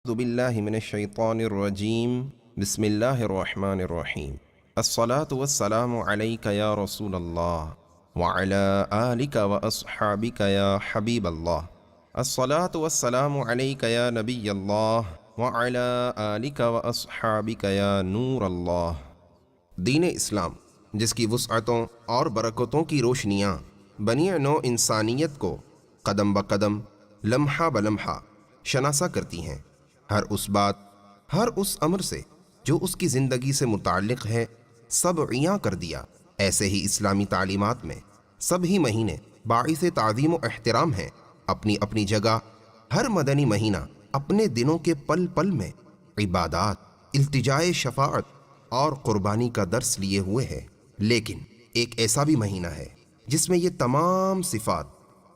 أعوذ بالله من الشيطان الرجيم بسم الله الرحمن الرحيم الصلاة والسلام عليك يا رسول الله وعلى آلك وأصحابك يا حبيب الله الصلاة والسلام عليك يا نبي الله وعلى آلك وأصحابك يا نور الله۔ دین اسلام جس کی وسعتوں اور برکتوں کی روشنیاں بنی نوع انسانیت کو قدم بقدم لمحہ بلمحہ شناسا کرتی ہیں، ہر اس بات، ہر اس امر سے جو اس کی زندگی سے متعلق ہے سب عیاں کر دیا۔ ایسے ہی اسلامی تعلیمات میں سب ہی مہینے باعث تعظیم و احترام ہیں۔ اپنی اپنی جگہ ہر مدنی مہینہ اپنے دنوں کے پل پل میں عبادات، التجائے شفاعت اور قربانی کا درس لیے ہوئے ہے، لیکن ایک ایسا بھی مہینہ ہے جس میں یہ تمام صفات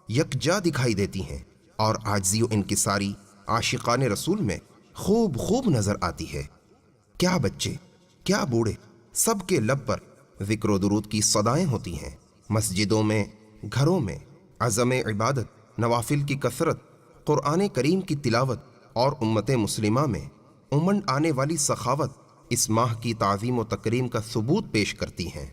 یکجا دکھائی دیتی ہیں اور عاجزی و انکساری عاشقان رسول میں خوب نظر آتی ہے۔ کیا بچے، کیا بوڑھے، سب کے لب پر ذکر و درود کی صدائیں ہوتی ہیں۔ مسجدوں میں، گھروں میں عزم عبادت، نوافل کی کثرت، قرآن کریم کی تلاوت اور امت مسلمہ میں امنڈ آنے والی سخاوت اس ماہ کی تعظیم و تکریم کا ثبوت پیش کرتی ہیں۔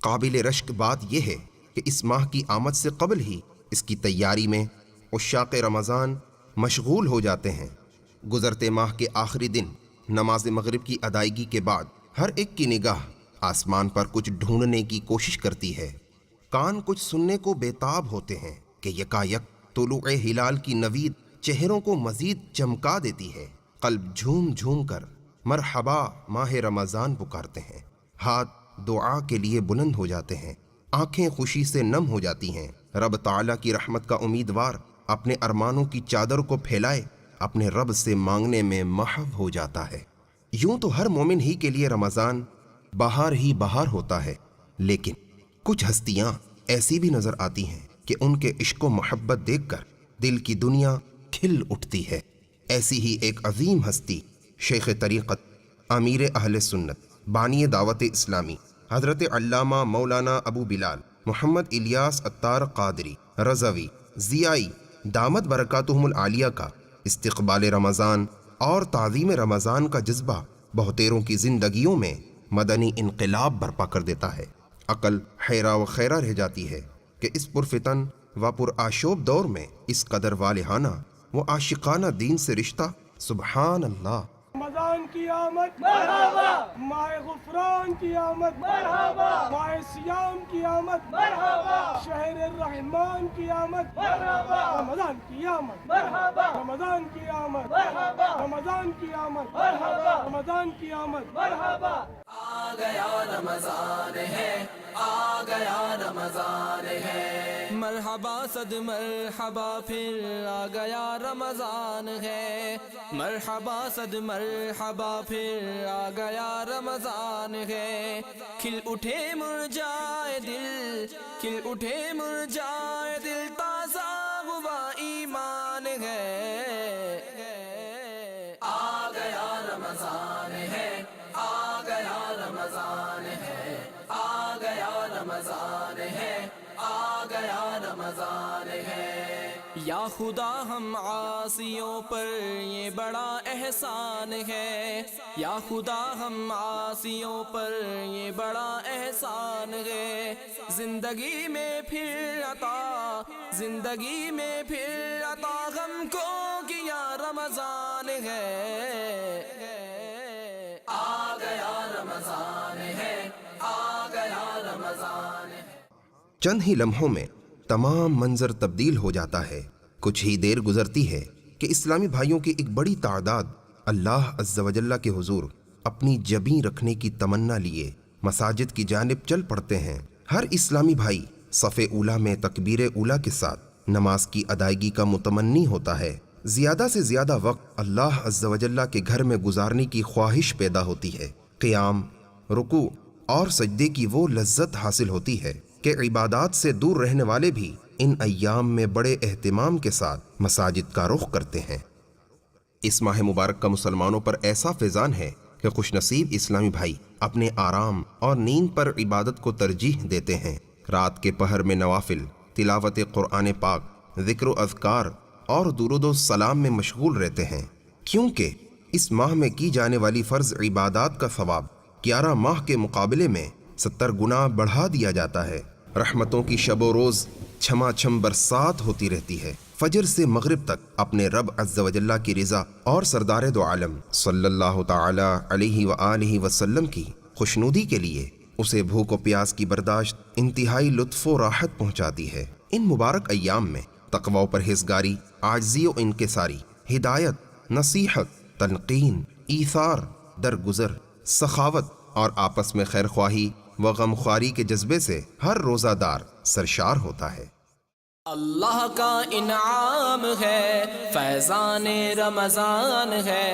قابل رشک بات یہ ہے کہ اس ماہ کی آمد سے قبل ہی اس کی تیاری میں عشاق رمضان مشغول ہو جاتے ہیں۔ گزرتے ماہ کے آخری دن نماز مغرب کی ادائیگی کے بعد ہر ایک کی نگاہ آسمان پر کچھ ڈھونڈنے کی کوشش کرتی ہے، کان کچھ سننے کو بےتاب ہوتے ہیں کہ یکایک طلوع ہلال کی نوید چہروں کو مزید چمکا دیتی ہے۔ قلب جھوم جھوم کر مرحبا ماہ رمضان پکارتے ہیں، ہاتھ دعا کے لیے بلند ہو جاتے ہیں، آنکھیں خوشی سے نم ہو جاتی ہیں۔ رب تعالیٰ کی رحمت کا امیدوار اپنے ارمانوں کی چادر کو پھیلائے اپنے رب سے مانگنے میں محو ہو جاتا ہے۔ یوں تو ہر مومن ہی کے لیے رمضان بہار ہی بہار ہوتا ہے، لیکن کچھ ہستیاں ایسی بھی نظر آتی ہیں کہ ان کے عشق و محبت دیکھ کر دل کی دنیا کھل اٹھتی ہے۔ ایسی ہی ایک عظیم ہستی شیخ طریقت، امیر اہل سنت، بانی دعوت اسلامی حضرت علامہ مولانا ابو بلال محمد الیاس عطار قادری رضوی ضیائی دامت برکاتہم العالیہ کا استقبال رمضان اور تعظیم رمضان کا جذبہ بہتیروں کی زندگیوں میں مدنی انقلاب برپا کر دیتا ہے۔ عقل حیرہ و خیرہ رہ جاتی ہے کہ اس پرفتن و پرآشوب دور میں اس قدر والہانہ و عاشقانہ دین سے رشتہ، سبحان اللہ۔ رمضان کی آمد مرحبا، ماہ غفران کی آمد مرحبا، ماہ سیام کی آمد مرحبا، شہر الرحمان کی آمد مرحبا، رمضان کی آمد مرحبا، رمضان کی آمد مرحبا، رمضان کی آمد مرحبا، رمضان کی آمد مرحبا۔ آ گیا رمضان ہے، آ گیا رمضان ہے، مرحبا صد مرحبا پھر آ گیا رمضان ہے، مرحبا صد مرحبا پھر آ گیا رمضان ہے۔ کھل اٹھے مرجائے دل، کھل اٹھے مرجائے دل، تازہ ہوا ایمان ہے۔ آ گیا رمضان ہے، آ گیا رمضان ہے، آ گیا رمضان ہے، آ گیا رمضان ہے۔ یا خدا ہم عاصیوں پر یہ بڑا احسان ہے، یا خدا ہم عاصیوں پر یہ بڑا احسان ہے۔ زندگی میں پھر عطا، زندگی میں پھر عطا ہم کو کیا رمضان ہے۔ آ گیا رمضان ہے، آ گیا رمضان ہے۔ چند ہی لمحوں میں تمام منظر تبدیل ہو جاتا ہے۔ کچھ ہی دیر گزرتی ہے کہ اسلامی بھائیوں کی ایک بڑی تعداد اللہ عز و جل کے حضور اپنی جبیں رکھنے کی تمنا لیے مساجد کی جانب چل پڑتے ہیں۔ ہر اسلامی بھائی صف اولیٰ میں تکبیر اولیٰ کے ساتھ نماز کی ادائیگی کا متمنی ہوتا ہے۔ زیادہ سے زیادہ وقت اللہ عز و جل کے گھر میں گزارنے کی خواہش پیدا ہوتی ہے۔ قیام، رکوع اور سجدے کی وہ لذت حاصل ہوتی ہے کہ عبادات سے دور رہنے والے بھی ان ایام میں بڑے اہتمام کے ساتھ مساجد کا رخ کرتے ہیں۔ اس ماہ مبارک کا مسلمانوں پر ایسا فیضان ہے کہ خوش نصیب اسلامی بھائی اپنے آرام اور نیند پر عبادت کو ترجیح دیتے ہیں۔ رات کے پہر میں نوافل، تلاوت قرآن پاک، ذکر و اذکار اور درود و سلام میں مشغول رہتے ہیں۔ کیونکہ اس ماہ میں کی جانے والی فرض عبادات کا ثواب 11 ماہ کے مقابلے میں 70 گنا بڑھا دیا جاتا ہے۔ رحمتوں کی شب و روز چھما چھم برسات ہوتی رہتی ہے۔ فجر سے مغرب تک اپنے رب عز و جل کی رضا اور سردار دو عالم صلی اللہ تعالی علیہ وآلہ وسلم کی خوشنودی کے لیے اسے بھوک و پیاس کی برداشت انتہائی لطف و راحت پہنچاتی ہے۔ ان مبارک ایام میں تقوی و پرہیزگاری، عاجزی و انکساری، ہدایت، نصیحت، تلقین، ایثار، درگزر، سخاوت اور آپس میں خیر خواہی و غمخواری کے جذبے سے ہر روزہ دار سرشار ہوتا ہے۔ اللہ کا انعام ہے، فیضان رمضان ہے،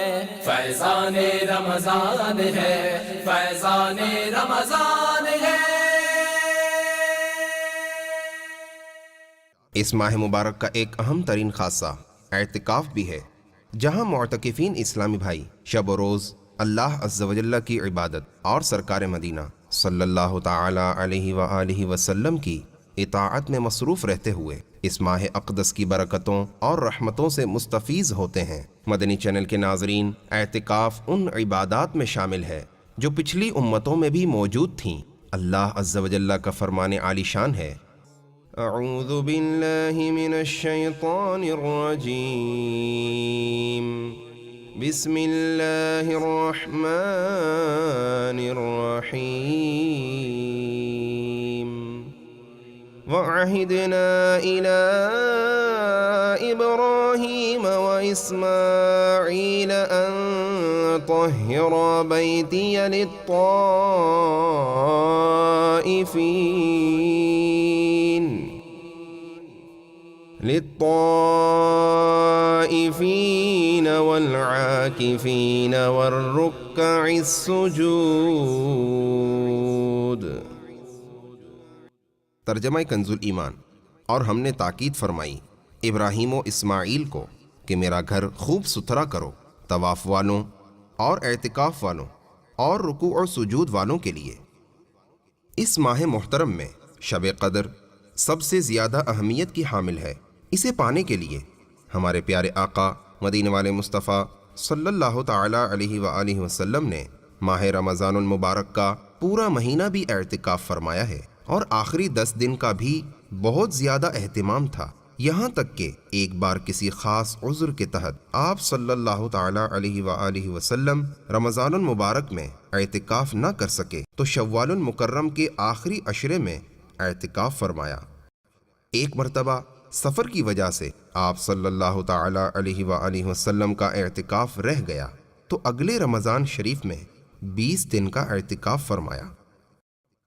فیضان رمضان ہے، فیضان رمضان ہے۔ اس ماہ مبارک کا ایک اہم ترین خاصہ اعتکاف بھی ہے، جہاں معتکفین اسلامی بھائی شب و روز اللہ عز و جل کی عبادت اور سرکار مدینہ صلی اللہ تعالی علیہ وآلہ وسلم کی اطاعت میں مصروف رہتے ہوئے اس ماہ اقدس کی برکتوں اور رحمتوں سے مستفیض ہوتے ہیں۔ مدنی چینل کے ناظرین، اعتکاف ان عبادات میں شامل ہے جو پچھلی امتوں میں بھی موجود تھیں۔ اللہ عز و جل کا فرمان عالی شان ہے، اعوذ باللہ من الشیطان الرجیم، بسم اللہ الرحمن الرحیم، وعہدنا الی ابراہیم واسماعیل ان طہر بیتی للطائفین والعاکفین والرکع السجود۔ ترجمہ کنز الایمان۔ اور ہم نے تاکید فرمائی ابراہیم و اسماعیل کو کہ میرا گھر خوب ستھرا کرو طواف والوں اور اعتکاف والوں اور رکوع و سجود والوں کے لیے۔ اس ماہ محترم میں شب قدر سب سے زیادہ اہمیت کی حامل ہے۔ اسے پانے کے لیے ہمارے پیارے آقا مدینے والے مصطفیٰ صلی اللہ تعالی علیہ وآلہ وسلم نے ماہ رمضان المبارک کا پورا مہینہ بھی اعتکاف فرمایا ہے، اور آخری 10 دن کا بھی بہت زیادہ اہتمام تھا، یہاں تک کہ ایک بار کسی خاص عذر کے تحت آپ صلی اللہ تعالی علیہ وآلہ وسلم رمضان المبارک میں اعتکاف نہ کر سکے تو شوال المکرم کے آخری عشرے میں اعتکاف فرمایا۔ ایک مرتبہ سفر کی وجہ سے آپ صلی اللہ تعالی علیہ وآلہ وسلم کا اعتکاف رہ گیا تو اگلے رمضان شریف میں 20 دن کا اعتکاف فرمایا۔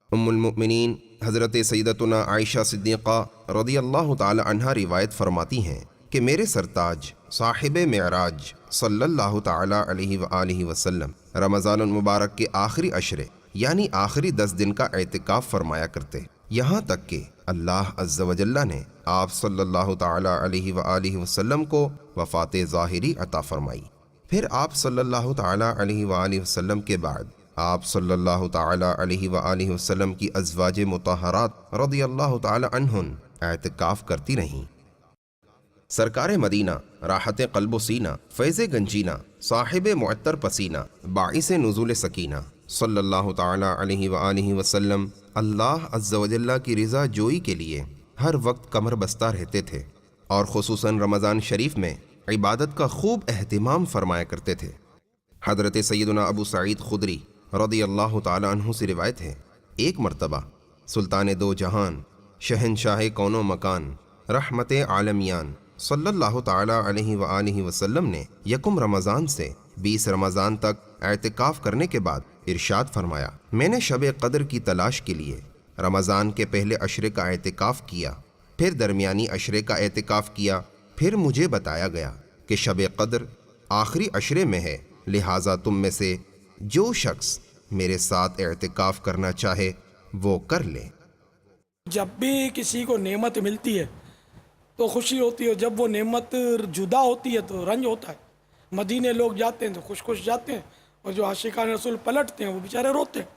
ام المؤمنین حضرت سیدتنا عائشہ صدیقہ رضی اللہ تعالی عنہا روایت فرماتی ہیں کہ میرے سرتاج صاحب معراج صلی اللہ تعالی علیہ وآلہ وسلم رمضان المبارک کے آخری عشرے یعنی آخری 10 دن کا اعتکاف فرمایا کرتے، یہاں تک کہ اللہ عز و جل نے آپ صلی اللہ تعالی علیہ وآلہ وسلم کو وفات ظاہری عطا فرمائی۔ پھر آپ صلی اللہ تعالی علیہ وآلہ وسلم کے بعد آپ صلی اللہ تعالی علیہ وآلہ وسلم کی ازواج مطہرات رضی اللہ تعالی عنہن اعتکاف کرتی رہیں۔ سرکار مدینہ راحت قلب و سینہ، فیض گنجینہ، صاحب معطر پسینہ، باعث نزول سکینہ صلی اللہ تعالی علیہ وآلہ وسلم اللہ عز و جل کی رضا جوئی کے لیے ہر وقت کمر بستہ رہتے تھے، اور خصوصاً رمضان شریف میں عبادت کا خوب اہتمام فرمایا کرتے تھے۔ حضرت سیدنا ابو سعید خدری رضی اللہ تعالی عنہ سے روایت ہے، ایک مرتبہ سلطان دو جہان، شہنشاہ کون و مکان، رحمت عالمیان صلی اللہ تعالی علیہ وآلہ وسلم نے یکم رمضان سے 20 رمضان تک اعتکاف کرنے کے بعد ارشاد فرمایا، میں نے شب قدر کی تلاش کے لیے رمضان کے پہلے عشرے کا اعتکاف کیا، پھر درمیانی عشرے کا اعتکاف کیا، پھر مجھے بتایا گیا کہ شب قدر آخری عشرے میں ہے، لہٰذا تم میں سے جو شخص میرے ساتھ اعتکاف کرنا چاہے وہ کر لے۔ جب بھی کسی کو نعمت ملتی ہے تو خوشی ہوتی ہے، جب وہ نعمت جدا ہوتی ہے تو رنج ہوتا ہے۔ مدینے لوگ جاتے ہیں تو خوش خوش جاتے ہیں، اور جو عاشقان رسول پلٹتے ہیں وہ بیچارے روتے ہیں۔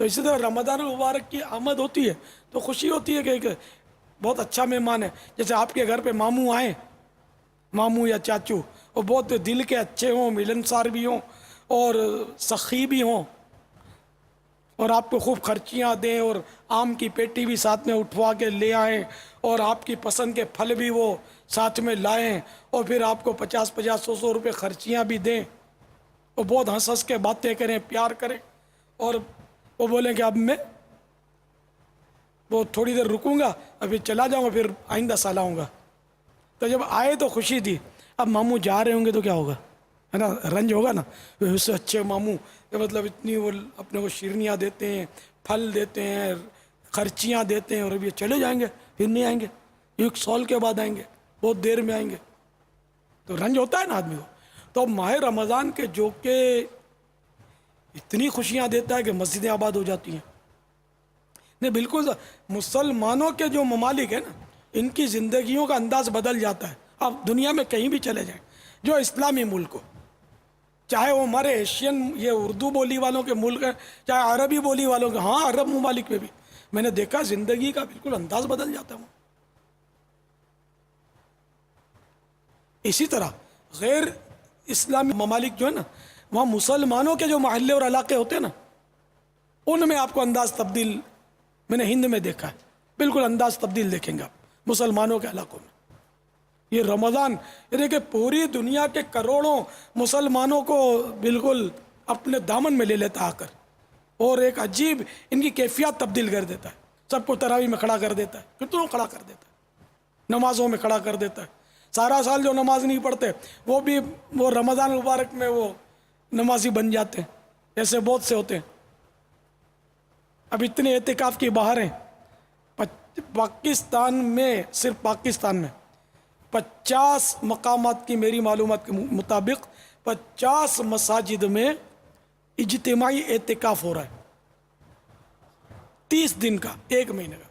تو اسی طرح رمضان المبارک کی آمد ہوتی ہے تو خوشی ہوتی ہے کہ ایک بہت اچھا مہمان ہے، جیسے آپ کے گھر پہ ماموں آئیں، ماموں یا چاچو، وہ بہت دل کے اچھے ہوں، ملنسار بھی ہوں اور سخی بھی ہوں، اور آپ کو خوب خرچیاں دیں اور آم کی پیٹی بھی ساتھ میں اٹھوا کے لے آئیں اور آپ کی پسند کے پھل بھی وہ ساتھ میں لائیں اور پھر آپ کو 50-50 100 روپے خرچیاں بھی دیں، وہ بہت ہنس ہنس کے باتیں کریں، پیار کریں، اور وہ بولیں کہ اب میں وہ تھوڑی دیر رکوں گا، ابھی چلا جاؤں گا، پھر آئندہ سال آؤں گا. تو جب آئے تو خوشی تھی، اب ماموں جا رہے ہوں گے تو کیا ہوگا، ہے نا، رنج ہوگا نا. اس سے اچھے ماموں کہ مطلب اتنی وہ اپنے کو شیرنیاں دیتے ہیں، پھل دیتے ہیں، خرچیاں دیتے ہیں، اور اب یہ چلے جائیں گے، پھر نہیں آئیں گے، 1 سال کے بعد آئیں گے، بہت دیر میں آئیں گے، تو رنج ہوتا ہے نا آدمی کو. تو ماہ رمضان کے جو کہ اتنی خوشیاں دیتا ہے کہ مسجدیں آباد ہو جاتی ہیں. نہیں بالکل، مسلمانوں کے جو ممالک ہیں نا، ان کی زندگیوں کا انداز بدل جاتا ہے. آپ دنیا میں کہیں بھی چلے جائیں، جو اسلامی ملک ہو، چاہے وہ ہمارے ایشین یہ اردو بولی والوں کے ملک ہیں، چاہے عربی بولی والوں کے، ہاں عرب ممالک میں بھی میں نے دیکھا زندگی کا بالکل انداز بدل جاتا ہے. اسی طرح غیر اسلامی ممالک جو ہے نا، وہاں مسلمانوں کے جو محلے اور علاقے ہوتے ہیں نا، ان میں آپ کو انداز تبدیل، میں نے ہند میں دیکھا ہے، بالکل انداز تبدیل دیکھیں گے آپ مسلمانوں کے علاقوں میں. یہ رمضان یعنی کہ پوری دنیا کے کروڑوں مسلمانوں کو بالکل اپنے دامن میں لے لیتا آ کر، اور ایک عجیب ان کی کیفیت تبدیل کر دیتا ہے. سب کو تراویح میں کھڑا کر دیتا ہے، کتنوں کھڑا کر دیتا ہے، نمازوں میں کھڑا کر دیتا ہے. سارا سال جو نماز نہیں پڑھتے وہ بھی وہ رمضان مبارک میں وہ نمازی بن جاتے ہیں. ایسے بہت سے ہوتے ہیں. اب اتنے اعتکاف کی بہاریں پاکستان میں، صرف پاکستان میں 50 مقامات کی میری معلومات کے مطابق 50 مساجد میں اجتماعی اعتکاف ہو رہا ہے، 30 دن کا، 1 مہینے کا.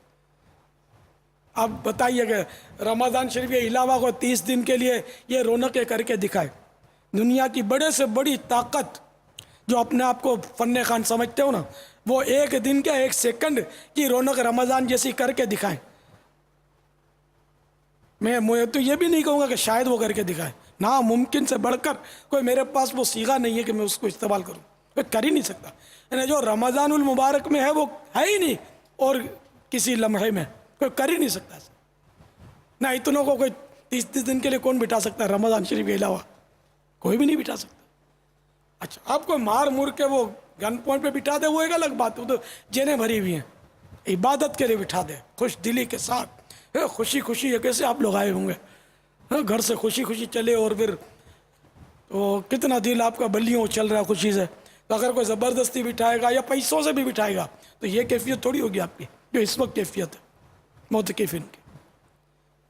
اب بتائیے کہ رمضان شریف کے علاوہ کو 30 دن کے لیے یہ رونقیں کر کے دکھائے. دنیا کی بڑے سے بڑی طاقت جو اپنے آپ کو فن خان سمجھتے ہو نا، وہ 1 دن کے 1 سیکنڈ کی رونق رمضان جیسی کر کے دکھائیں. میں تو یہ بھی نہیں کہوں گا کہ شاید وہ کر کے دکھائیں، نہ ممکن سے بڑھ کر کوئی میرے پاس وہ صیغہ نہیں ہے کہ میں اس کو استعمال کروں، کوئی کر ہی نہیں سکتا. یعنی جو رمضان المبارک میں ہے وہ ہے ہی نہیں، اور کسی لمحے میں کوئی کر ہی نہیں سکتا. نہ اتنوں کو کوئی 30 دن کے لیے کون بٹھا سکتا ہے رمضان شریف کے علاوہ، کوئی بھی نہیں بٹھا سکتا. اچھا آپ کو مار مور کے وہ گن پوائنٹ پہ بٹھا دے وہ ایک الگ بات، وہ تو جینیں بھری ہوئی ہیں، عبادت کے لیے بٹھا دے خوش دلی کے ساتھ، خوشی خوشی ہے. کیسے آپ لوگ آئے ہوں گے گھر سے خوشی خوشی چلے، اور پھر تو کتنا دل آپ کا بلیوں چل رہا ہے خوشی سے. تو اگر کوئی زبردستی بٹھائے گا یا پیسوں سے بھی بٹھائے گا تو یہ کیفیت تھوڑی ہوگی آپ کی جو اس وقت کیفیت ہے معتکفین کی.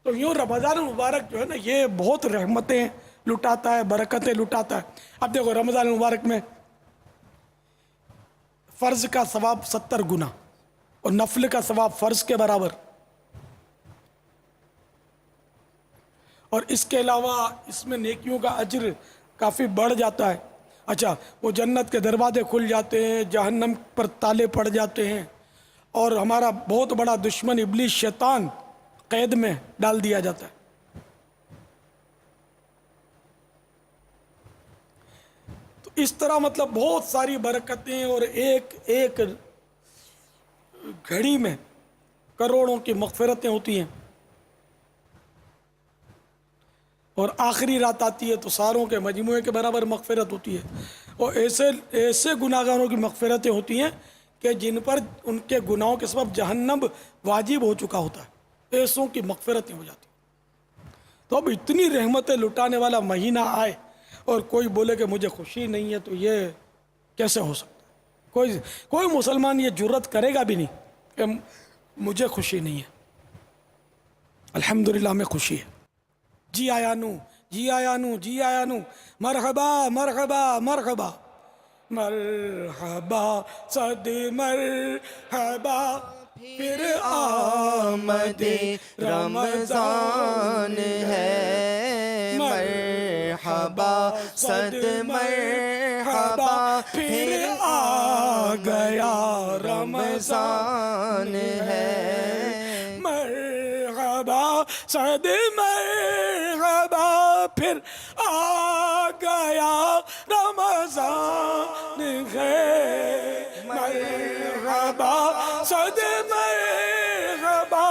تو یوں رمضان المبارک جو ہے نا یہ بہت رحمتیں لٹاتا ہے، برکتیں لٹاتا ہے. اب دیکھو رمضان المبارک میں فرض کا ثواب 70 گنا اور نفل کا ثواب فرض کے برابر، اور اس کے علاوہ اس میں نیکیوں کا اجر کافی بڑھ جاتا ہے. اچھا وہ جنت کے دروازے کھل جاتے ہیں، جہنم پر تالے پڑ جاتے ہیں، اور ہمارا بہت بڑا دشمن ابلیس شیطان قید میں ڈال دیا جاتا ہے. تو اس طرح مطلب بہت ساری برکتیں، اور ایک ایک گھڑی میں کروڑوں کی مغفرتیں ہوتی ہیں. اور آخری رات آتی ہے تو ساروں کے مجموعے کے برابر مغفرت ہوتی ہے. اور ایسے گناہگاروں کی مغفرتیں ہوتی ہیں کہ جن پر ان کے گناہوں کے سبب جہنم واجب ہو چکا ہوتا ہے، ایسوں کی مغفرتیں ہو جاتی ہیں. تو اب اتنی رحمتیں لٹانے والا مہینہ آئے اور کوئی بولے کہ مجھے خوشی نہیں ہے، تو یہ کیسے ہو سکتا ہے؟ کوئی مسلمان یہ جرت کرے گا بھی نہیں کہ مجھے خوشی نہیں ہے. الحمدللہ ہمیں خوشی ہے. جی آیا نو، جی آیا نو، جی آیا نو، مرحبا مرحبا مرحبا مرحبا صد مرحبا، پھر آمد رمضان ہے. مرحبا صد مرحبا، پھر آ گیا رمضان ہے. مرحبا صد مرحبا، پھر آ گیا رمضان ہے مرحبا صد مرحبا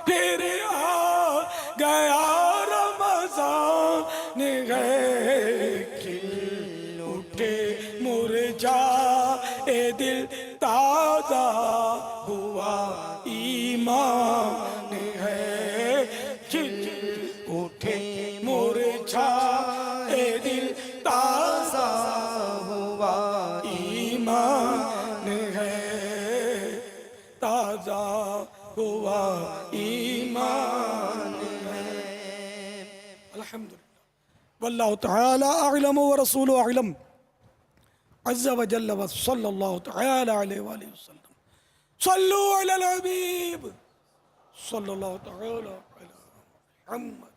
پھر آ گیا رمضان ہے کھل اٹھے مرجائے دل تازہ ہوا ایمان ہے کھل اٹھے مرجائے دل تازہ ہوا ایمان ہے تازہ ہوا ایمان ہے. الحمدللہ واللہ تعالی اعلم ورسول اعلم عز وجل وصلی اللہ تعالی علیہ وآلہ وسلم. صلو علی الحبیب صلی اللہ تعالی علی محمد.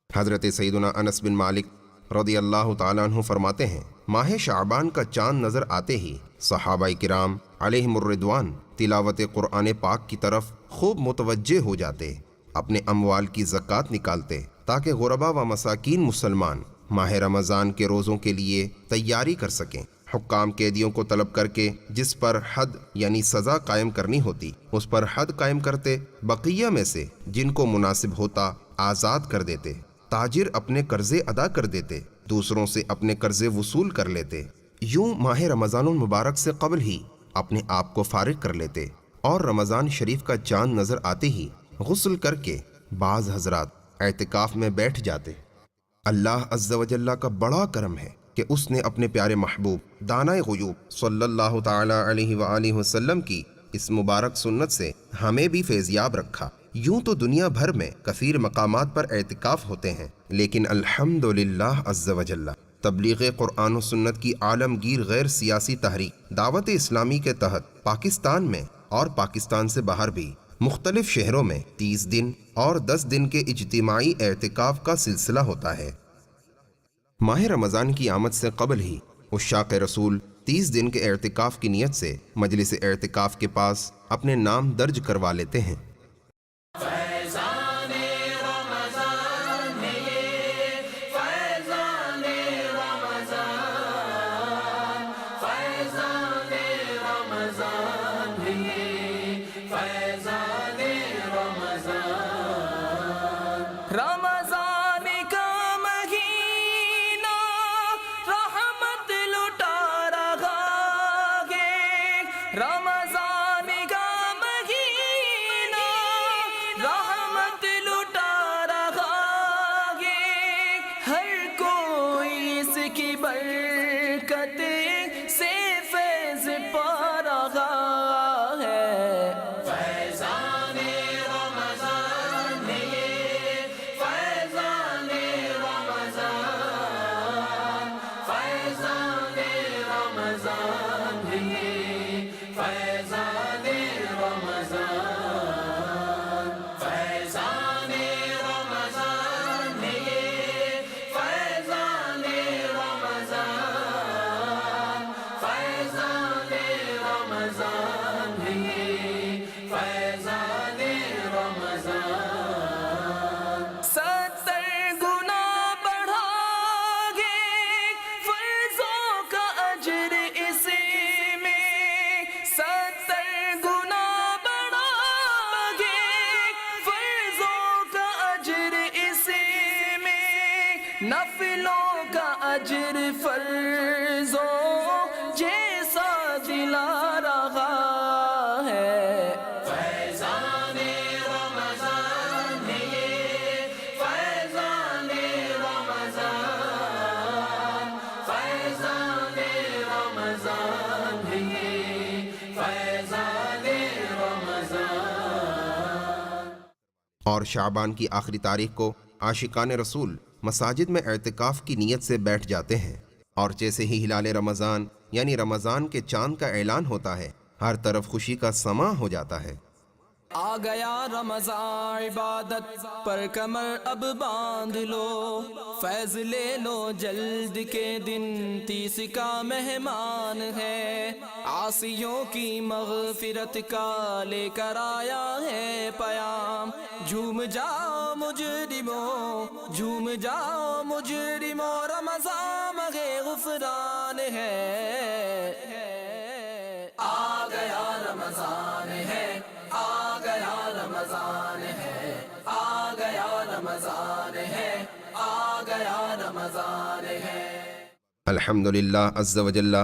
حضرت سیدنا انس بن مالک رضی اللہ تعالیٰ عنہ فرماتے ہیں ماہ شعبان کا چاند نظر آتے ہی صحابہ کرام علیہم الرضوان تلاوت قرآن پاک کی طرف خوب متوجہ ہو جاتے، اپنے اموال کی زکوٰۃ نکالتے تاکہ غربا و مساکین مسلمان ماہ رمضان کے روزوں کے لیے تیاری کر سکیں. حکام قیدیوں کو طلب کر کے جس پر حد یعنی سزا قائم کرنی ہوتی اس پر حد قائم کرتے، بقیہ میں سے جن کو مناسب ہوتا آزاد کر دیتے. تاجر اپنے قرضے ادا کر دیتے، دوسروں سے اپنے قرضے وصول کر لیتے. یوں ماہ رمضان المبارک سے قبل ہی اپنے آپ کو فارغ کر لیتے اور رمضان شریف کا چاند نظر آتے ہی غسل کر کے بعض حضرات اعتکاف میں بیٹھ جاتے. اللہ عز و جل کا بڑا کرم ہے کہ اس نے اپنے پیارے محبوب دانائے غیوب صلی اللہ تعالی علیہ وآلہ وسلم کی اس مبارک سنت سے ہمیں بھی فیضیاب رکھا. یوں تو دنیا بھر میں کثیر مقامات پر اعتکاف ہوتے ہیں، لیکن الحمدللہ عز و جل تبلیغ قرآن و سنت کی عالمگیر غیر سیاسی تحریک دعوت اسلامی کے تحت پاکستان میں اور پاکستان سے باہر بھی مختلف شہروں میں 30 دن اور 10 دن کے اجتماعی اعتکاف کا سلسلہ ہوتا ہے. ماہ رمضان کی آمد سے قبل ہی عشاق رسول 30 دن کے اعتکاف کی نیت سے مجلس اعتکاف کے پاس اپنے نام درج کروا لیتے ہیں. فیضان رمضان ہے یہ فیضان رمضان فیضان رمضان ہے یہ فیضان رمضان. رمضان کا مہینہ رحمت لٹا رہا ہے. رمضان کا مہینہ رحمت لٹا رہا ہے. ہر کوئی اس کی برکت سے فیض پا رہا ہے. فیضان رمضان ہے یہ فیضان رمضان فیضان رمضان ہے یہ فیضان رمضان فیضان رمضان ہے یہ فیضان رمضان فیضان رمضان ہے یہ فیضان رمضان. 70 گنا بڑھا گے فرضوں کا اجر اس میں. 70 گنا بڑھا گے فرضوں کا اجر اس میں. نفلوں کا اجر فرضوں جیسا دلا رہا ہے. فیضان رمضان ہے یہ فیضان رمضان فیضان رمضان ہے یہ فیضان رمضان. اور شعبان کی آخری تاریخ کو عاشقان رسول مساجد میں اعتکاف کی نیت سے بیٹھ جاتے ہیں، اور جیسے ہی ہلال رمضان یعنی رمضان کے چاند کا اعلان ہوتا ہے ہر طرف خوشی کا سماں ہو جاتا ہے. آ گیا رمضان عبادت پر کمر اب باندھ لو، فیض لے لو جلد کے دن 30 کا مہمان ہے، عاصیوں کی مغفرت کا لے کر آیا ہے پیام، جھوم جاؤ مجرموں، جھوم جاؤ مجرموں، رمضان ماہ غفران ہے، آ گیا رمضان ہے، آ گیا رمضان ہے، آ گیا رمضان ہے، آ گیا رمضان ہے۔ الحمدللہ عز و جل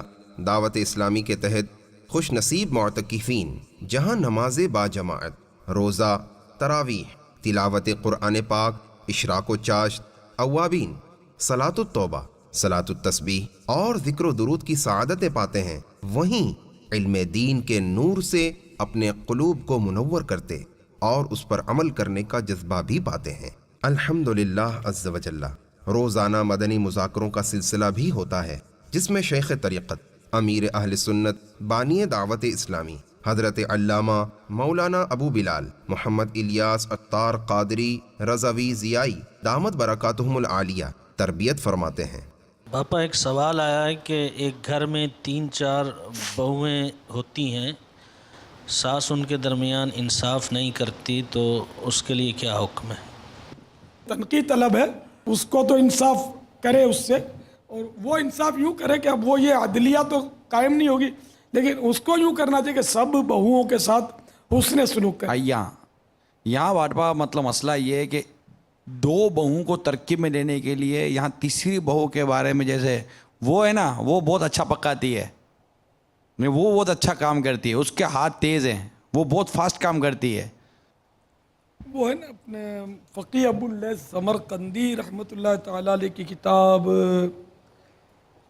دعوت اسلامی کے تحت خوش نصیب معتکفین جہاں نماز با جماعت، روزہ، تراویح، تلاوت قرآن پاک، اشراق و چاشت، اوابین، صلاۃ التوبہ، صلاۃ التسبیح اور ذکر و درود کی سعادتیں پاتے ہیں، وہیں علم دین کے نور سے اپنے قلوب کو منور کرتے اور اس پر عمل کرنے کا جذبہ بھی پاتے ہیں۔ الحمدللہ عز و جل روزانہ مدنی مذاکروں کا سلسلہ بھی ہوتا ہے، جس میں شیخ طریقت، امیر اہل سنت، بانی دعوت اسلامی حضرت علامہ مولانا ابو بلال محمد الیاس عطار قادری رضوی ضیائی دامت برکاتہم العالیہ تربیت فرماتے ہیں۔ باپا ایک سوال آیا ہے کہ ایک گھر میں 3-4 بہویں ہوتی ہیں، ساس ان کے درمیان انصاف نہیں کرتی، تو اس کے لیے کیا حکم ہے؟ تنقید طلب ہے، اس کو تو انصاف کرے اس سے، اور وہ انصاف یوں کرے کہ اب وہ یہ عدلیہ تو قائم نہیں ہوگی، لیکن اس کو یوں کرنا چاہیے کہ سب بہوؤں کے ساتھ حسن سلوک کرے۔ یہاں واٹپا مطلب مسئلہ یہ ہے کہ 2 بہوؤں کو ترکیب میں لینے کے لیے یہاں تیسری بہو کے بارے میں، جیسے وہ ہے نا، وہ بہت اچھا پکاتی ہے، وہ بہت اچھا کام کرتی ہے، اس کے ہاتھ تیز ہیں، وہ بہت فاسٹ کام کرتی ہے۔ وہ ہے نا اپنے فقی ابو اللیث سمرقندی رحمۃ اللہ تعالیٰ علیہ کی کتاب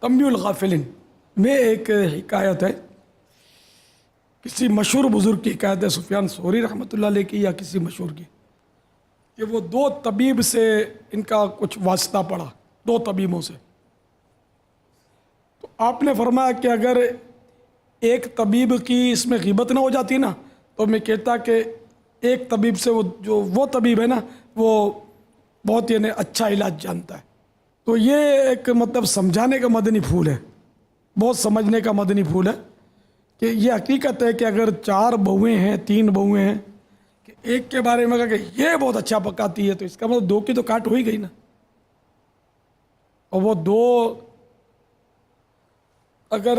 تنبیہ الغافلین میں ایک حکایت ہے، کسی مشہور بزرگ کی حکایت ہے، سفیان ثوری رحمۃ اللہ علیہ کی یا کسی مشہور کی، کہ وہ 2 طبیب سے ان کا کچھ واسطہ پڑا، 2 طبیبوں سے، تو آپ نے فرمایا کہ اگر ایک طبیب کی اس میں غیبت نہ ہو جاتی نا، تو میں کہتا کہ ایک طبیب سے وہ طبیب ہے نا، وہ بہت یعنی اچھا علاج جانتا ہے۔ تو یہ ایک مطلب سمجھانے کا مدنی پھول ہے، بہت سمجھنے کا مدنی پھول ہے، کہ یہ حقیقت ہے کہ اگر 4 بہویں ہیں، 3 بہویں ہیں، کہ ایک کے بارے میں کہا کہ یہ بہت اچھا پکاتی ہے، تو اس کا مطلب 2 کی تو کاٹ ہو ہی گئی نا، اور وہ 2 اگر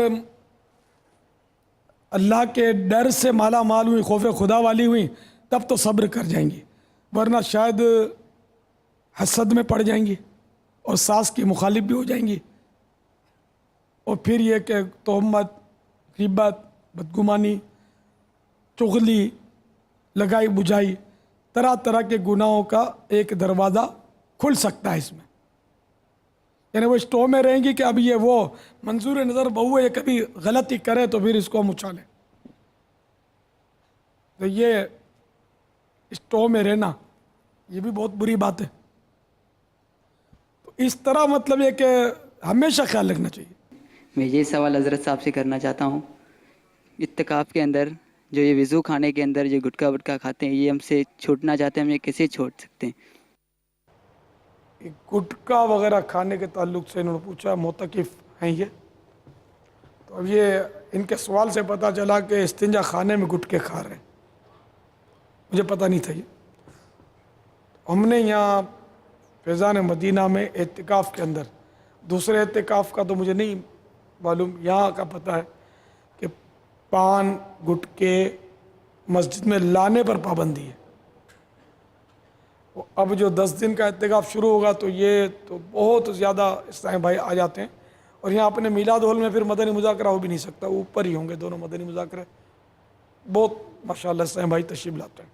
اللہ کے ڈر سے مالا مال ہوئی، خوف خدا والی ہوئی، تب تو صبر کر جائیں گی، ورنہ شاید حسد میں پڑ جائیں گی اور ساس کی مخالف بھی ہو جائیں گی، اور پھر یہ کہ تہمت، غیبت، بدگمانی، چغلی، لگائی بجھائی، طرح طرح کے گناہوں کا ایک دروازہ کھل سکتا ہے اس میں، یعنی وہ اسٹو میں رہیں گی کہ اب یہ وہ منظور نظر بہو ہے، یہ کبھی غلطی کرے تو پھر اس کو ہم اچھالیں، تو یہ اسٹو میں رہنا یہ بھی بہت بری بات ہے۔ تو اس طرح مطلب یہ کہ ہمیشہ خیال رکھنا چاہیے۔ میں یہ سوال حضرت صاحب سے کرنا چاہتا ہوں، اعتکاف کے اندر جو یہ وضو خانے کے اندر جو گٹکا وٹکا کھاتے ہیں، یہ ہم سے چھوٹنا چاہتے ہیں، ہم یہ کیسے چھوڑ سکتے ہیں؟ گٹکا وغیرہ کھانے کے تعلق سے انہوں نے پوچھا، معتکف ہیں یہ، تو اب یہ ان کے سوال سے پتہ چلا کہ استنجا خانے میں گٹکے کھا رہے ہیں، مجھے پتہ نہیں تھا یہ۔ ہم نے یہاں فیضان مدینہ میں اعتکاف کے اندر، دوسرے اعتکاف کا تو مجھے نہیں معلوم، یہاں کا پتہ ہے کہ پان گٹکے مسجد میں لانے پر پابندی ہے۔ اب جو 10 دن کا اعتکاف شروع ہوگا تو یہ تو بہت زیادہ اسلامی بھائی آ جاتے ہیں، اور یہاں اپنے میلاد ہال میں پھر مدنی مذاکرہ ہو بھی نہیں سکتا، اوپر ہی ہوں گے دونوں مدنی مذاکرے، بہت ماشاءاللہ اسلامی بھائی تشریف لاتے ہیں،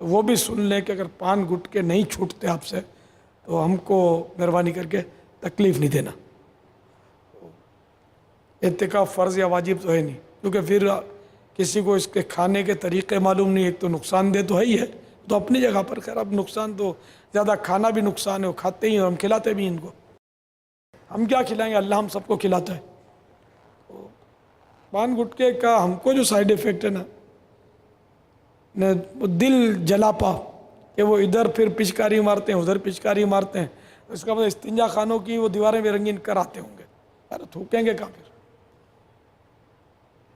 تو وہ بھی سن لیں کہ اگر پان گٹکے نہیں چھوٹتے آپ سے تو ہم کو مہربانی کر کے تکلیف نہیں دینا۔ اعتکاف فرض یا واجب تو ہے نہیں، کیونکہ پھر کسی کو اس کے کھانے کے طریقے معلوم نہیں، ایک تو نقصان دہ تو ہے ہی ہے، تو اپنی جگہ پر خیر، اب نقصان تو زیادہ کھانا بھی نقصان ہے، وہ کھاتے ہی ہیں اور ہم کھلاتے بھی ان کو، ہم کیا کھلائیں گے، اللہ ہم سب کو کھلاتا ہے۔ پان گٹکے کا ہم کو جو سائیڈ ایفیکٹ ہے نا، نے دل جلا پا کہ وہ ادھر پھر پچکاری مارتے ہیں ادھر پچکاری مارتے ہیں. اس کا مطلب استنجا خانوں کی وہ دیواریں بھی رنگین کراتے ہوں گے. ارے تھوکیں گے کہاں پھر؟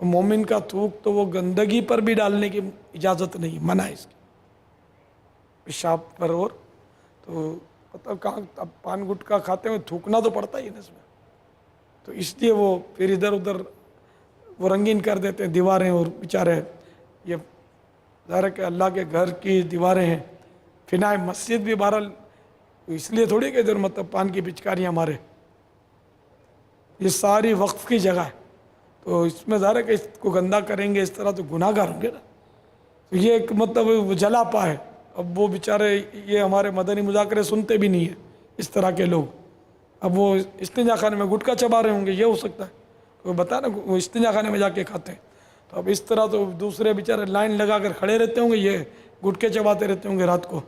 مومن کا تھوک تو وہ گندگی پر بھی ڈالنے کی اجازت نہیں، منع ہے اس کی، پیشاب پر. اور تو مطلب کہاں اب پان گٹکا کھاتے ہوئے تھوکنا تو پڑتا ہی ہے نا اس میں. تو اس لیے وہ پھر ادھر ادھر وہ رنگین کر دیتے ہیں دیواریں. اور بیچارے یہ ظاہر ہے کہ اللہ کے گھر کی دیواریں ہیں. فنائے مسجد بھی بہرحال اس لیے تھوڑی کہ ادھر مطلب پان کی پچکاریاں مارے، یہ ساری وقف کی جگہ ہے. تو اس میں ظاہر ہے کہ اس کو گندا کریں گے اس طرح تو گناہ گار ہوں گے نا. تو یہ ایک مطلب وہ جلا پا ہے. اب وہ بیچارے یہ ہمارے مدنی مذاکرے سنتے بھی نہیں ہیں اس طرح کے لوگ. اب وہ استنجا خانے میں گٹکا چبا رہے ہوں گے، یہ ہو سکتا ہے. تو بتا نا وہ استنجا خانے میں جا کے کھاتے ہیں. تو اب اس طرح تو دوسرے بیچارے لائن لگا کر کھڑے رہتے ہوں گے، یہ گٹکے چباتے رہتے ہوں گے رات کو.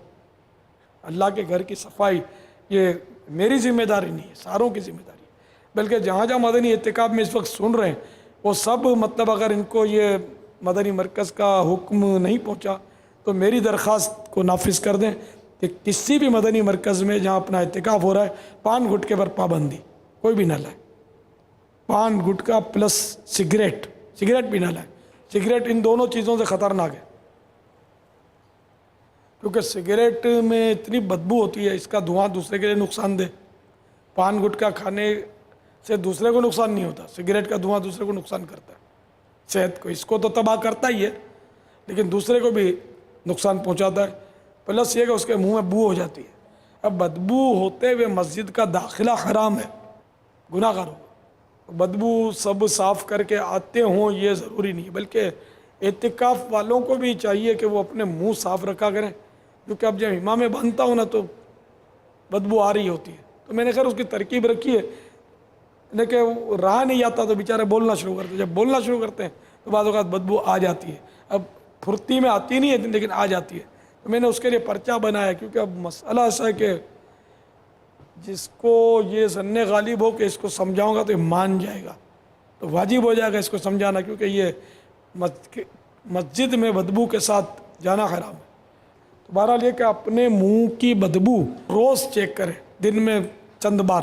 اللہ کے گھر کی صفائی یہ میری ذمہ داری نہیں ہے، ساروں کی ذمہ داری ہے. بلکہ جہاں جہاں مدنی اعتکاف میں اس وقت سن رہے ہیں وہ سب مطلب اگر ان کو یہ مدنی مرکز کا حکم نہیں پہنچا تو میری درخواست کو نافذ کر دیں کہ کسی بھی مدنی مرکز میں جہاں اپنا اعتکاف ہو رہا ہے پان گٹکے پر پابندی کوئی بھی نہ لائے. پان گٹکا پلس سگریٹ بھی نہ لائے. سگریٹ ان دونوں چیزوں سے خطرناک ہے، کیونکہ سگریٹ میں اتنی بدبو ہوتی ہے، اس کا دھواں دوسرے کے لیے نقصان دہ. پان گٹکا کھانے سے دوسرے کو نقصان نہیں ہوتا، سگریٹ کا دھواں دوسرے کو نقصان کرتا ہے، صحت کو اس کو تو تباہ کرتا ہی ہے لیکن دوسرے کو بھی نقصان پہنچاتا ہے. پلس یہ کہ اس کے منہ میں بو ہو جاتی ہے. اب بدبو ہوتے ہوئے مسجد کا داخلہ حرام ہے، گناہ گار ہوگا. بدبو سب صاف کر کے آتے ہوں یہ ضروری نہیں ہے، بلکہ اعتکاف والوں کو بھی چاہیے کہ وہ اپنے منہ صاف رکھا کریں. کیونکہ اب جب امام بنتا ہوں نا تو بدبو آ رہی ہوتی ہے. تو میں نے خیر اس کی ترکیب رکھی ہے لیکن رہا نہیں آتا تو بیچارے بولنا شروع کرتے ہیں. جب بولنا شروع کرتے ہیں تو بعض اوقات بدبو آ جاتی ہے. اب پھرتی میں آتی نہیں ہے لیکن آ جاتی ہے. تو میں نے اس کے لیے پرچہ بنایا، کیونکہ اب مسئلہ ایسا ہے کہ جس کو یہ ظن غالب ہو کہ اس کو سمجھاؤں گا تو یہ مان جائے گا، تو واجب ہو جائے گا اس کو سمجھانا، کیونکہ یہ مسجد میں بدبو کے ساتھ جانا حرام ہے. تو بہرحال یہ کہ اپنے منہ کی بدبو روز چیک کریں، دن میں چند بار.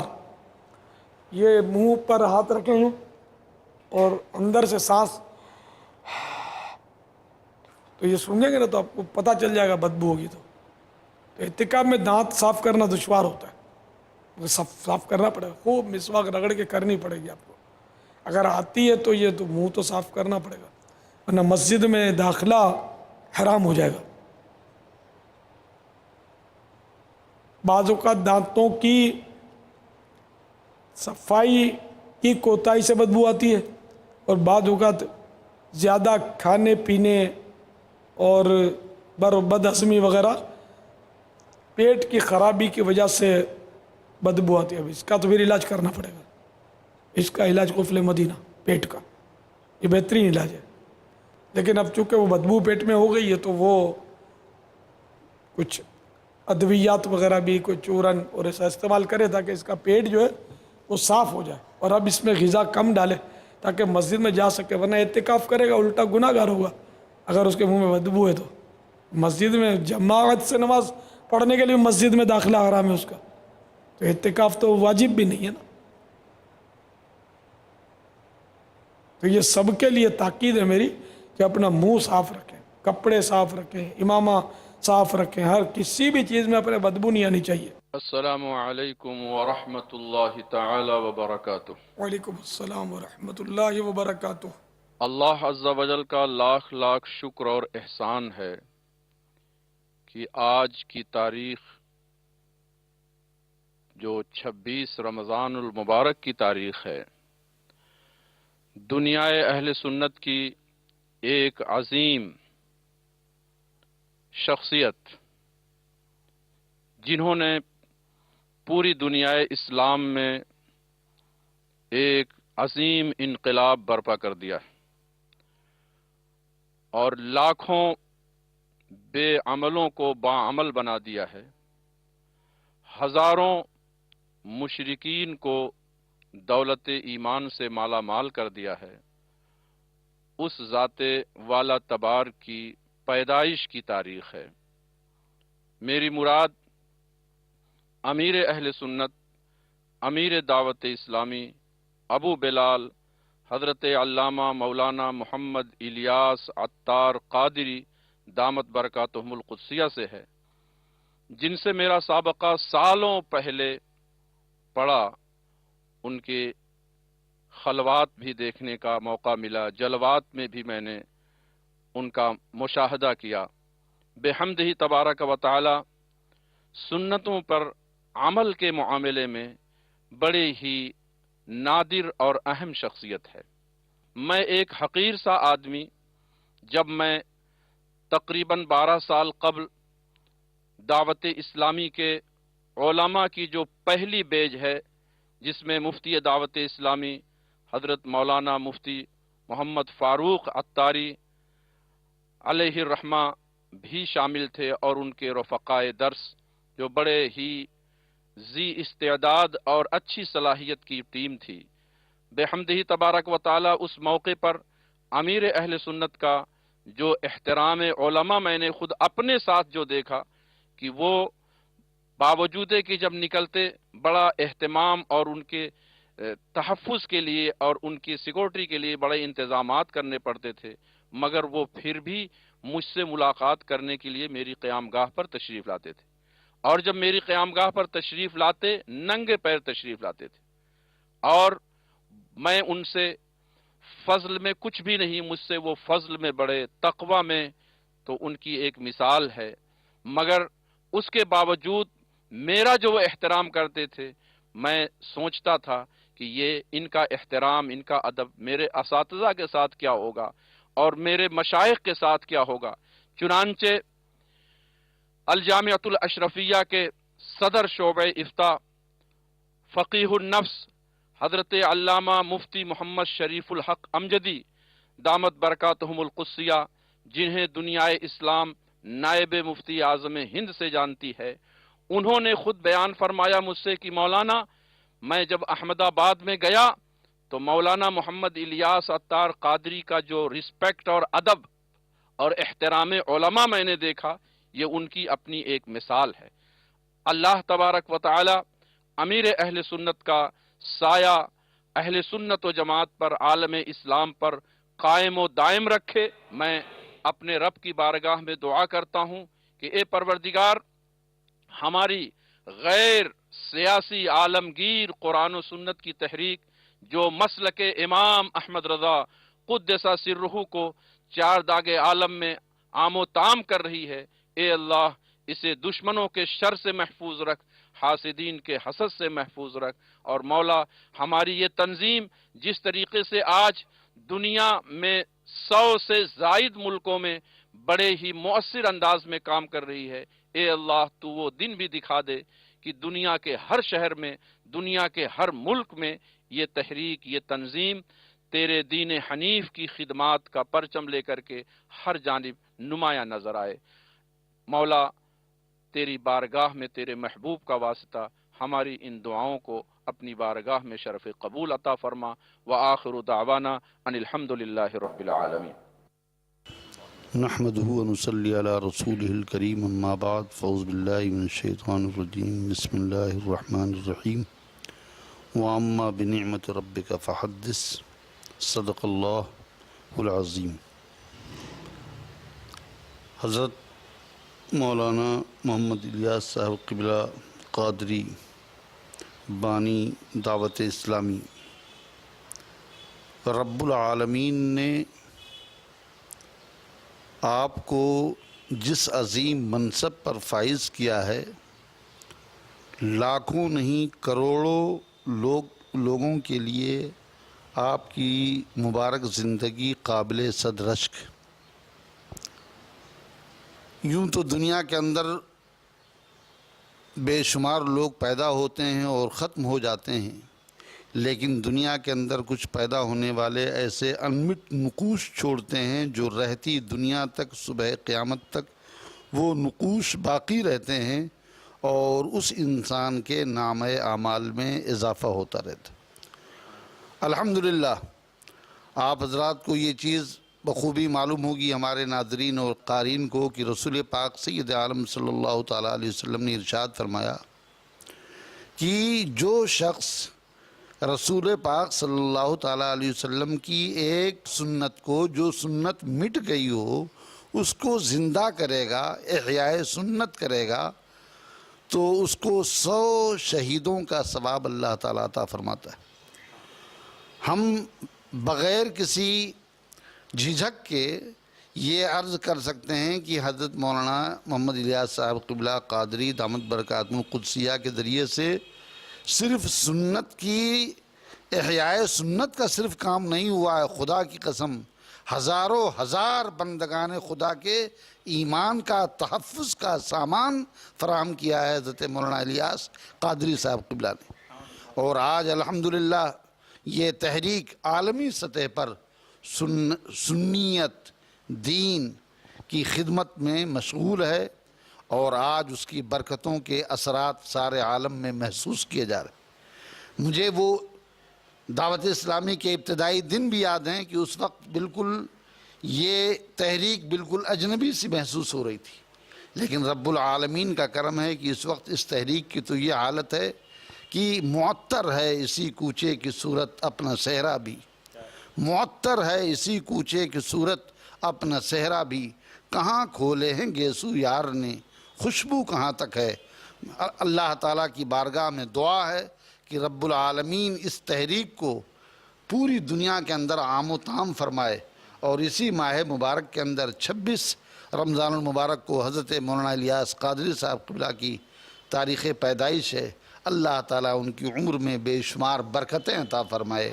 یہ منہ پر ہاتھ رکھیں ہیں اور اندر سے سانس تو یہ سونگیں گے نا تو آپ کو پتہ چل جائے گا بدبو ہوگی. تو اعتکاف میں دانت صاف کرنا دشوار ہوتا ہے، صاف کرنا پڑے گا، خوب مسواک رگڑ کے کرنی پڑے گی آپ کو. اگر آتی ہے تو یہ تو منہ تو صاف کرنا پڑے گا، ورنہ مسجد میں داخلہ حرام ہو جائے گا. بعض اوقات دانتوں کی صفائی کی کوتاہی سے بدبو آتی ہے، اور بعض اوقات زیادہ کھانے پینے اور بد ہضمی وغیرہ پیٹ کی خرابی کی وجہ سے بدبو آتی ہے. اب اس کا تو پھر علاج کرنا پڑے گا. اس کا علاج قفل مدینہ پیٹ کا، یہ بہترین علاج ہے. لیکن اب چونکہ وہ بدبو پیٹ میں ہو گئی ہے تو وہ کچھ ادویات وغیرہ بھی کوئی چورن اور ایسا استعمال کرے تاکہ اس کا پیٹ جو ہے وہ صاف ہو جائے. اور اب اس میں غذا کم ڈالے تاکہ مسجد میں جا سکے، ورنہ اعتکاف کرے گا الٹا گناہ گار ہوگا اگر اس کے منہ میں بدبو ہے. تو مسجد میں جماعت سے نماز پڑھنے کے لیے مسجد میں داخلہ حرام ہے اس کا، تو اعتکاف تو واجب بھی نہیں ہے نا. تو یہ سب کے لیے تاکید ہے میری کہ اپنا منہ صاف رکھیں، کپڑے صاف رکھیں، امامہ صاف رکھیں، ہر کسی بھی چیز میں اپنے بدبو نہیں آنی چاہیے. السلام علیکم ورحمۃ اللہ تعالی وبرکاتہ. وعلیکم السلام ورحمۃ اللہ وبرکاتہ. اللہ عز و جل کا لاکھ لاکھ شکر اور احسان ہے کہ آج کی تاریخ جو 26 رمضان المبارک کی تاریخ ہے، دنیا اہل سنت کی ایک عظیم شخصیت جنہوں نے پوری دنیا اسلام میں ایک عظیم انقلاب برپا کر دیا ہے اور لاکھوں بے عملوں کو باعمل بنا دیا ہے، ہزاروں مشرکین کو دولت ایمان سے مالا مال کر دیا ہے، اس ذات والا تبار کی پیدائش کی تاریخ ہے۔ میری مراد امیر اہل سنت، امیر دعوت اسلامی ابو بلال حضرت علامہ مولانا محمد الیاس عطار قادری دامت برکاتہم القدسیہ سے ہے، جن سے میرا سابقہ سالوں پہلے پڑا۔ ان کے خلوات بھی دیکھنے کا موقع ملا، جلوات میں بھی میں نے ان کا مشاہدہ کیا۔ بحمدہ تبارک و تعالی سنتوں پر عمل کے معاملے میں بڑے ہی نادر اور اہم شخصیت ہے۔ میں ایک حقیر سا آدمی، جب میں تقریباً 12 سال قبل دعوت اسلامی کے علماء کی جو پہلی بیج ہے، جس میں مفتی دعوت اسلامی حضرت مولانا مفتی محمد فاروق عطاری علیہ الرحمہ بھی شامل تھے، اور ان کے رفقائے درس جو بڑے ہی ذی استعداد اور اچھی صلاحیت کی ٹیم تھی۔ بحمدہ تبارک و تعالی اس موقع پر امیر اہل سنت کا جو احترام علماء میں نے خود اپنے ساتھ جو دیکھا، کہ وہ باوجود کہ جب نکلتے بڑا اہتمام اور ان کے تحفظ کے لیے اور ان کی سیکورٹی کے لیے بڑے انتظامات کرنے پڑتے تھے، مگر وہ پھر بھی مجھ سے ملاقات کرنے کے لیے میری قیام گاہ پر تشریف لاتے تھے، اور جب میری قیام گاہ پر تشریف لاتے ننگے پیر تشریف لاتے تھے، اور میں ان سے فضل میں کچھ بھی نہیں، مجھ سے وہ فضل میں بڑے، تقوی میں تو ان کی ایک مثال ہے، مگر اس کے باوجود میرا جو وہ احترام کرتے تھے، میں سوچتا تھا کہ یہ ان کا احترام، ان کا ادب میرے اساتذہ کے ساتھ کیا ہوگا اور میرے مشائخ کے ساتھ کیا ہوگا۔ چنانچہ الجامعۃ الاشرفیہ کے صدر شعبہ افتاء فقیہ النفس حضرت علامہ مفتی محمد شریف الحق امجدی دامت برکاتہم القدسیہ، جنہیں دنیائے اسلام نائب مفتی اعظم ہند سے جانتی ہے، انہوں نے خود بیان فرمایا مجھ سے کہ مولانا، میں جب احمد آباد میں گیا تو مولانا محمد الیاس عطار قادری کا جو رسپیکٹ اور ادب اور احترام علماء میں نے دیکھا، یہ ان کی اپنی ایک مثال ہے۔ اللہ تبارک و تعالی امیر اہل سنت کا سایہ اہل سنت و جماعت پر، عالم اسلام پر قائم و دائم رکھے۔ میں اپنے رب کی بارگاہ میں دعا کرتا ہوں کہ اے پروردگار، ہماری غیر سیاسی عالمگیر قرآن و سنت کی تحریک جو مسلک امام احمد رضا قدس سرہ کو 4 داغ عالم میں عام و تام کر رہی ہے، اے اللہ اسے دشمنوں کے شر سے محفوظ رکھ، حاسدین کے حسد سے محفوظ رکھ، اور مولا ہماری یہ تنظیم جس طریقے سے آج دنیا میں 100 سے زائد ملکوں میں بڑے ہی مؤثر انداز میں کام کر رہی ہے، اے اللہ تو وہ دن بھی دکھا دے کہ دنیا کے ہر شہر میں، دنیا کے ہر ملک میں یہ تحریک، یہ تنظیم تیرے دین حنیف کی خدمات کا پرچم لے کر کے ہر جانب نمایاں نظر آئے۔ مولا تیری بارگاہ میں تیرے محبوب کا واسطہ ہماری ان دعاؤں کو اپنی بارگاہ میں شرف قبول عطا فرما، وآخر دعوانا ان الحمدللہ رب العالمین۔ نحمده ونصلي على رسوله الكريم اما بعد فاعوذ بالله من الشيطان الرجيم بسم الله الرحمن الرحيم واما بنعمة ربك فحدث صدق الله العظيم۔ حضرت مولانا محمد الیاس صاحب قبلہ قادری بانی دعوت اسلامی، رب العالمین نے آپ کو جس عظیم منصب پر فائز کیا ہے، لاکھوں نہیں کروڑوں لوگوں کے لیے آپ کی مبارک زندگی قابل صد رشک۔ یوں تو دنیا کے اندر بے شمار لوگ پیدا ہوتے ہیں اور ختم ہو جاتے ہیں، لیکن دنیا کے اندر کچھ پیدا ہونے والے ایسے انمٹ نقوش چھوڑتے ہیں جو رہتی دنیا تک، صبح قیامت تک وہ نقوش باقی رہتے ہیں اور اس انسان کے نامہ اعمال میں اضافہ ہوتا رہتا۔ الحمدللہ آپ حضرات کو یہ چیز بخوبی معلوم ہوگی ہمارے ناظرین اور قارئین کو کہ رسول پاک سید عالم صلی اللہ تعالیٰ علیہ وسلم نے ارشاد فرمایا کہ جو شخص رسول پاک صلی اللہ تعالیٰ علیہ وسلم کی ایک سنت کو، جو سنت مٹ گئی ہو، اس کو زندہ کرے گا، احیاء سنت کرے گا، تو اس کو 100 شہیدوں کا ثواب اللہ تعالیٰ عطا فرماتا ہے۔ ہم بغیر کسی جھجھک کے یہ عرض کر سکتے ہیں کہ حضرت مولانا محمد الیاس صاحب قبلہ قادری دامت برکاتہ القدسیہ کے ذریعے سے صرف سنت کی احیاء سنت کا صرف کام نہیں ہوا ہے، خدا کی قسم ہزاروں ہزار بندگان خدا کے ایمان کا تحفظ کا سامان فراہم کیا ہے حضرت مولانا الیاس قادری صاحب قبلہ نے۔ اور آج الحمدللہ یہ تحریک عالمی سطح پر سنیت دین کی خدمت میں مشغول ہے، اور آج اس کی برکتوں کے اثرات سارے عالم میں محسوس کیے جا رہے ہیں۔ مجھے وہ دعوت اسلامی کے ابتدائی دن بھی یاد ہیں کہ اس وقت بالکل یہ تحریک بالکل اجنبی سی محسوس ہو رہی تھی، لیکن رب العالمین کا کرم ہے کہ اس وقت اس تحریک کی تو یہ حالت ہے کہ معطر ہے اسی کوچے کی صورت اپنا صحرا بھی، معطر ہے اسی کوچے کی صورت اپنا صحرا بھی، کہاں کھولے ہیں گیسو یار نے، خوشبو کہاں تک ہے۔ اللہ تعالیٰ کی بارگاہ میں دعا ہے کہ رب العالمین اس تحریک کو پوری دنیا کے اندر عام و تام فرمائے، اور اسی ماہ مبارک کے اندر 26 رمضان المبارک کو حضرت مولانا الیاس قادری صاحب قبلہ کی تاریخ پیدائش ہے۔ اللہ تعالیٰ ان کی عمر میں بے شمار برکتیں عطا فرمائے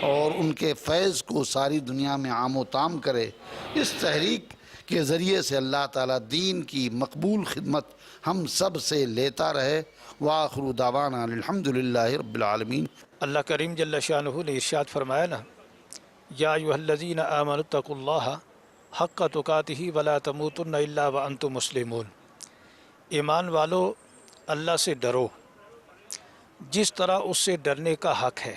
اور ان کے فیض کو ساری دنیا میں عام و تام کرے۔ اس تحریک کے ذریعے سے اللہ تعالیٰ دین کی مقبول خدمت ہم سب سے لیتا رہے۔ وآخر دعوانا الحمدللہ رب العالمین۔ اللہ کریم جل شانہ نے ارشاد فرمایا نا، یا ایھا الذین آمنوا اتقوا اللہ حق تقاتہ ولا تموتن الا وانتم مسلمون۔ ایمان والو اللہ سے ڈرو جس طرح اس سے ڈرنے کا حق ہے۔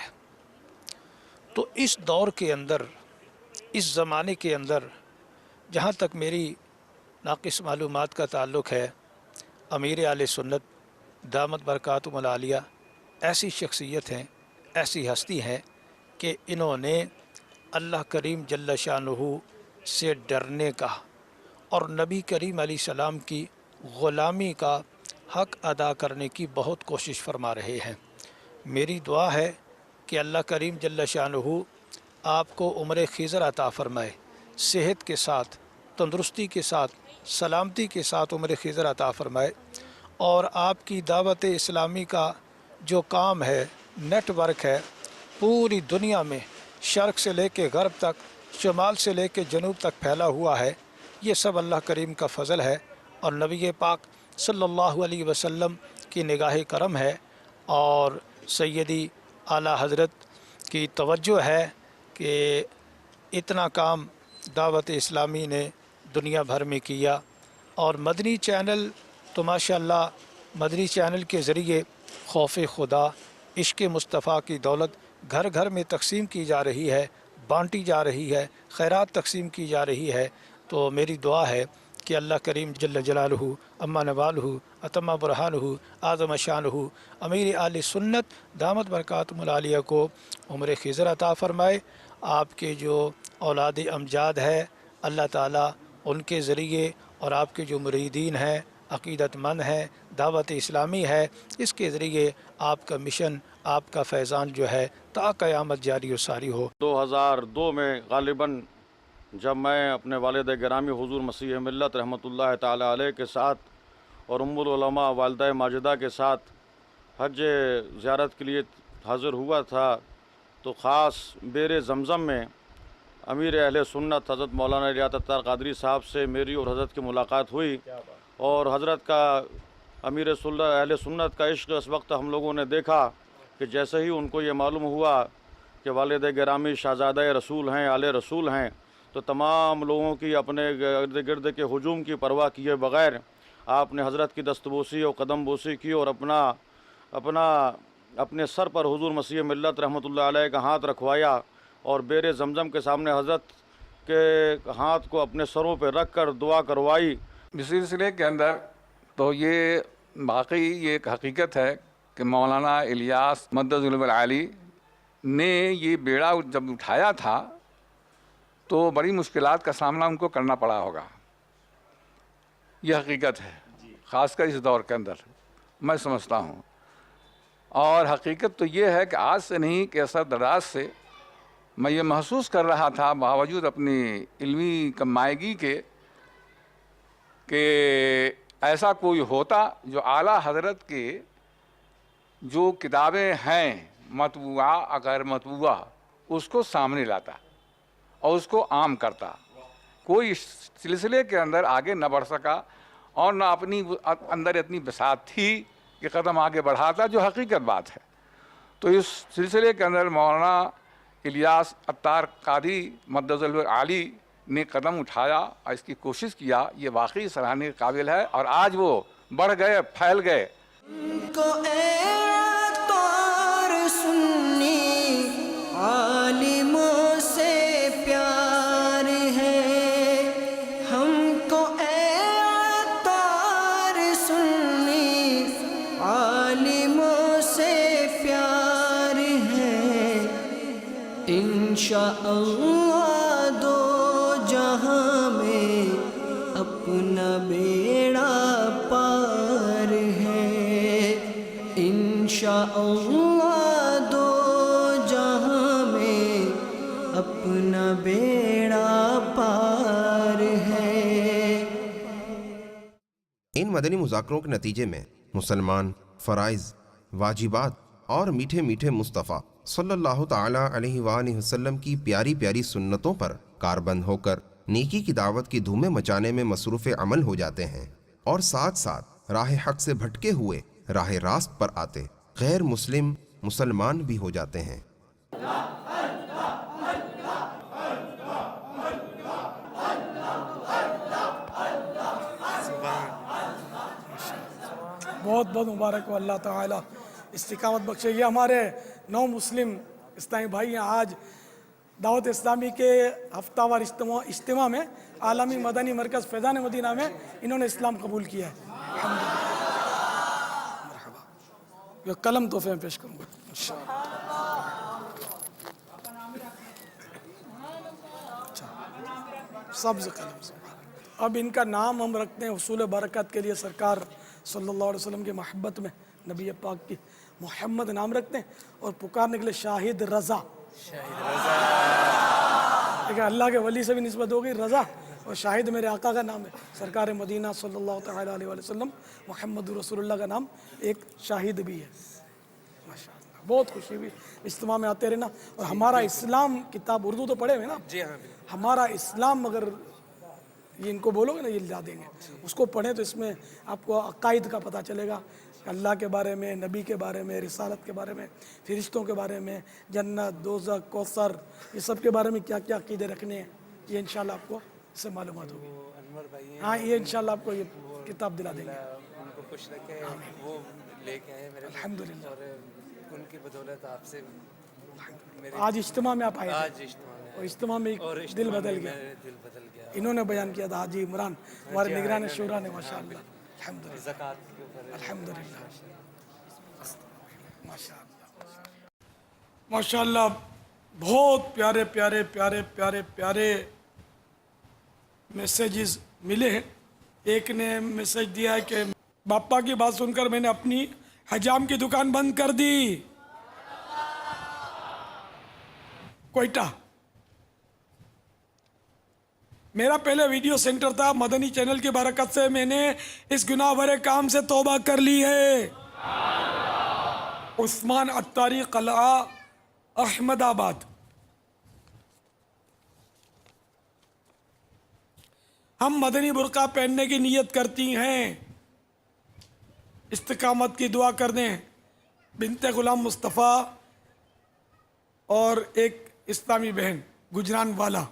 تو اس دور کے اندر، اس زمانے کے اندر، جہاں تک میری ناقص معلومات کا تعلق ہے، امیر اہل سنت دامت برکاتہم العالیہ ایسی شخصیت ہیں، ایسی ہستی ہیں کہ انہوں نے اللہ کریم جل شانہ سے ڈرنے کا اور نبی کریم علیہ السلام کی غلامی کا حق ادا کرنے کی بہت کوشش فرما رہے ہیں۔ میری دعا ہے کہ اللہ کریم جل شانہ آپ کو عمر خضر عطا فرمائے، صحت کے ساتھ، تندرستی کے ساتھ، سلامتی کے ساتھ عمر خضر عطا فرمائے، اور آپ کی دعوت اسلامی کا جو کام ہے، نیٹ ورک ہے، پوری دنیا میں شرق سے لے کے غرب تک، شمال سے لے کے جنوب تک پھیلا ہوا ہے، یہ سب اللہ کریم کا فضل ہے اور نبی پاک صلی اللہ علیہ وسلم کی نگاہ کرم ہے، اور سیدی اعلیٰ حضرت کی توجہ ہے کہ اتنا کام دعوت اسلامی نے دنیا بھر میں کیا۔ اور مدنی چینل تو ماشاءاللہ مدنی چینل کے ذریعے خوف خدا، عشق مصطفیٰ کی دولت گھر گھر میں تقسیم کی جا رہی ہے، بانٹی جا رہی ہے، خیرات تقسیم کی جا رہی ہے۔ تو میری دعا ہے کہ اللہ کریم جل جلالہ اما نوالہ اتم برہانہ اعظم شانہ امیر اہل سنت دامت برکاتہم العالیہ کو عمر خضر عطا فرمائے۔ آپ کے جو اولاد امجاد ہے، اللہ تعالیٰ ان کے ذریعے، اور آپ کے جو مریدین ہیں، عقیدت مند ہیں، دعوت اسلامی ہے، اس کے ذریعے آپ کا مشن، آپ کا فیضان جو ہے تا قیامت جاری و ساری ہو۔ 2002 میں غالباً جب میں اپنے والد گرامی حضور مسیح ملت رحمۃ اللہ تعالیٰ علیہ کے ساتھ اور ام العلماء والدہ ماجدہ کے ساتھ حج زیارت کے لیے حاضر ہوا تھا، تو خاص بیر زمزم میں امیر اہل سنت حضرت مولانا الیاس اطہر قادری صاحب سے میری اور حضرت کی ملاقات ہوئی، اور حضرت کا امیر اہل سنت کا عشق اس وقت ہم لوگوں نے دیکھا کہ جیسے ہی ان کو یہ معلوم ہوا کہ والد گرامی شہزادہ رسول ہیں، آل رسول ہیں، تو تمام لوگوں کی اپنے گرد گرد کے ہجوم کی پرواہ کیے بغیر آپ نے حضرت کی دستبوسی اور قدم بوسی کی، اور اپنے سر پر حضور مسیح ملت رحمۃ اللہ علیہ کا ہاتھ رکھوایا، اور بیر زمزم کے سامنے حضرت کہ ہاتھ کو اپنے سروں پہ رکھ کر دعا کروائی. اس سلسلے کے اندر تو یہ واقعی یہ ایک حقیقت ہے کہ مولانا الیاس مدد العالی نے یہ بیڑا جب اٹھایا تھا تو بڑی مشکلات کا سامنا ان کو کرنا پڑا ہوگا. یہ حقیقت ہے، خاص کر اس دور کے اندر میں سمجھتا ہوں. اور حقیقت تو یہ ہے کہ آج سے نہیں کہ عرصہ دراز سے میں یہ محسوس کر رہا تھا باوجود اپنی علمی کمائیگی کے کہ ایسا کوئی ہوتا جو اعلیٰ حضرت کے جو کتابیں ہیں مطبوعہ غیر مطبوعہ اس کو سامنے لاتا اور اس کو عام کرتا. کوئی اس سلسلے کے اندر آگے نہ بڑھ سکا اور نہ اپنی اندر اتنی بساط تھی کہ قدم آگے بڑھاتا، جو حقیقت بات ہے. تو اس سلسلے کے اندر مولانا الیاس عطار قادری مدد العالی نے قدم اٹھایا اور اس کی کوشش کیا، یہ واقعی سراہنے کے قابل ہے. اور آج وہ بڑھ گئے، پھیل گئے. عالموں سے پیار ہے ہم کو، اے عطار سنی عالموں سے پیار ہے. انشاءاللہ دو جہاں میں اپنا بیڑا پار ہے. انشاءاللہ دو اپنا بیڑا پار ہے. ان مدنی مذاکروں کے نتیجے میں مسلمان فرائض، واجبات اور میٹھے میٹھے مصطفیٰ صلی اللہ تعالی علیہ وآلہ وسلم کی پیاری پیاری سنتوں پر کاربند ہو کر نیکی کی دعوت کی دھومیں مچانے میں مصروف عمل ہو جاتے ہیں، اور ساتھ ساتھ راہ حق سے بھٹکے ہوئے راہ راست پر آتے غیر مسلم مسلمان بھی ہو جاتے ہیں. بہت بہت مبارک ہو، اللہ تعالیٰ استقامت بخشے. یہ ہمارے 9 مسلم اسلامی بھائی ہیں. آج دعوت اسلامی کے ہفتہ وار اجتماع میں عالمی مدنی مرکز فیضان مدینہ میں انہوں نے اسلام قبول کیا ہے. مرحبا. یہ قلم تحفے میں پیش کروں گا. سبز قلم. اب ان کا نام ہم رکھتے ہیں حصول برکت کے لیے، سرکار صلی اللہ علیہ وسلم کی محبت میں نبی پاک کی محمد نام رکھتے ہیں، اور پکارنے کے لیے شاہد رضا. لیکن اللہ کے ولی سے بھی نسبت ہو گئی رضا، اور شاہد میرے آقا کا نام ہے. سرکار مدینہ صلی اللہ تعالیٰ علیہ وسلم محمد رسول اللہ کا نام ایک شاہد بھی ہے. ماشاءاللہ بہت خوشی ہوئی. اجتماع میں آتے رہنا. اور ہمارا اسلام کتاب اردو تو پڑھے ہوئے نا؟ جی ہاں. ہمارا اسلام اگر یہ ان کو بولو گے نا یہ لا دیں گے. اس کو پڑھیں تو اس میں آپ کو عقائد کا پتہ چلے گا، اللہ کے بارے میں، نبی کے بارے میں، رسالت کے بارے میں، فرشتوں کے بارے میں، جنت، دوزخ، کوثر، یہ سب کے بارے میں کیا کیا عقیدے رکھنے ہیں. یہ انشاءاللہ آپ کو اس سے معلومات ہوگی. ہاں یہ انشاءاللہ آپ کو یہ کتاب دلا دیں گے. ان کو خوش رکھے، وہ لے کے آئے میرے الحمدللہ. اور ان کی بدولت آپ سے آج اجتماع میں آپ آئے تھے، اور اجتماع میں دل بدل گیا. انہوں نے بیان کیا تھا حاجی عمران ہمارے نگران شورا نے. ماشاءاللہ الحمدللہ الحمدللہ ماشاءاللہ. بہت پیارے پیارے پیارے پیارے پیارے میسیجز ملے ہیں. ایک نے میسیج دیا ہے کہ باپا کی بات سن کر میں نے اپنی حجام کی دکان بند کر دی. کوئٹہ. میرا پہلے ویڈیو سینٹر تھا، مدنی چینل کی برکت سے میں نے اس گناہ بھرے کام سے توبہ کر لی ہے. عثمان عطاری قلعہ احمد آباد. ہم مدنی برقع پہننے کی نیت کرتی ہیں، استقامت کی دعا کر دیں. بنت غلام مصطفیٰ اور ایک اسلامی بہن گجران والا.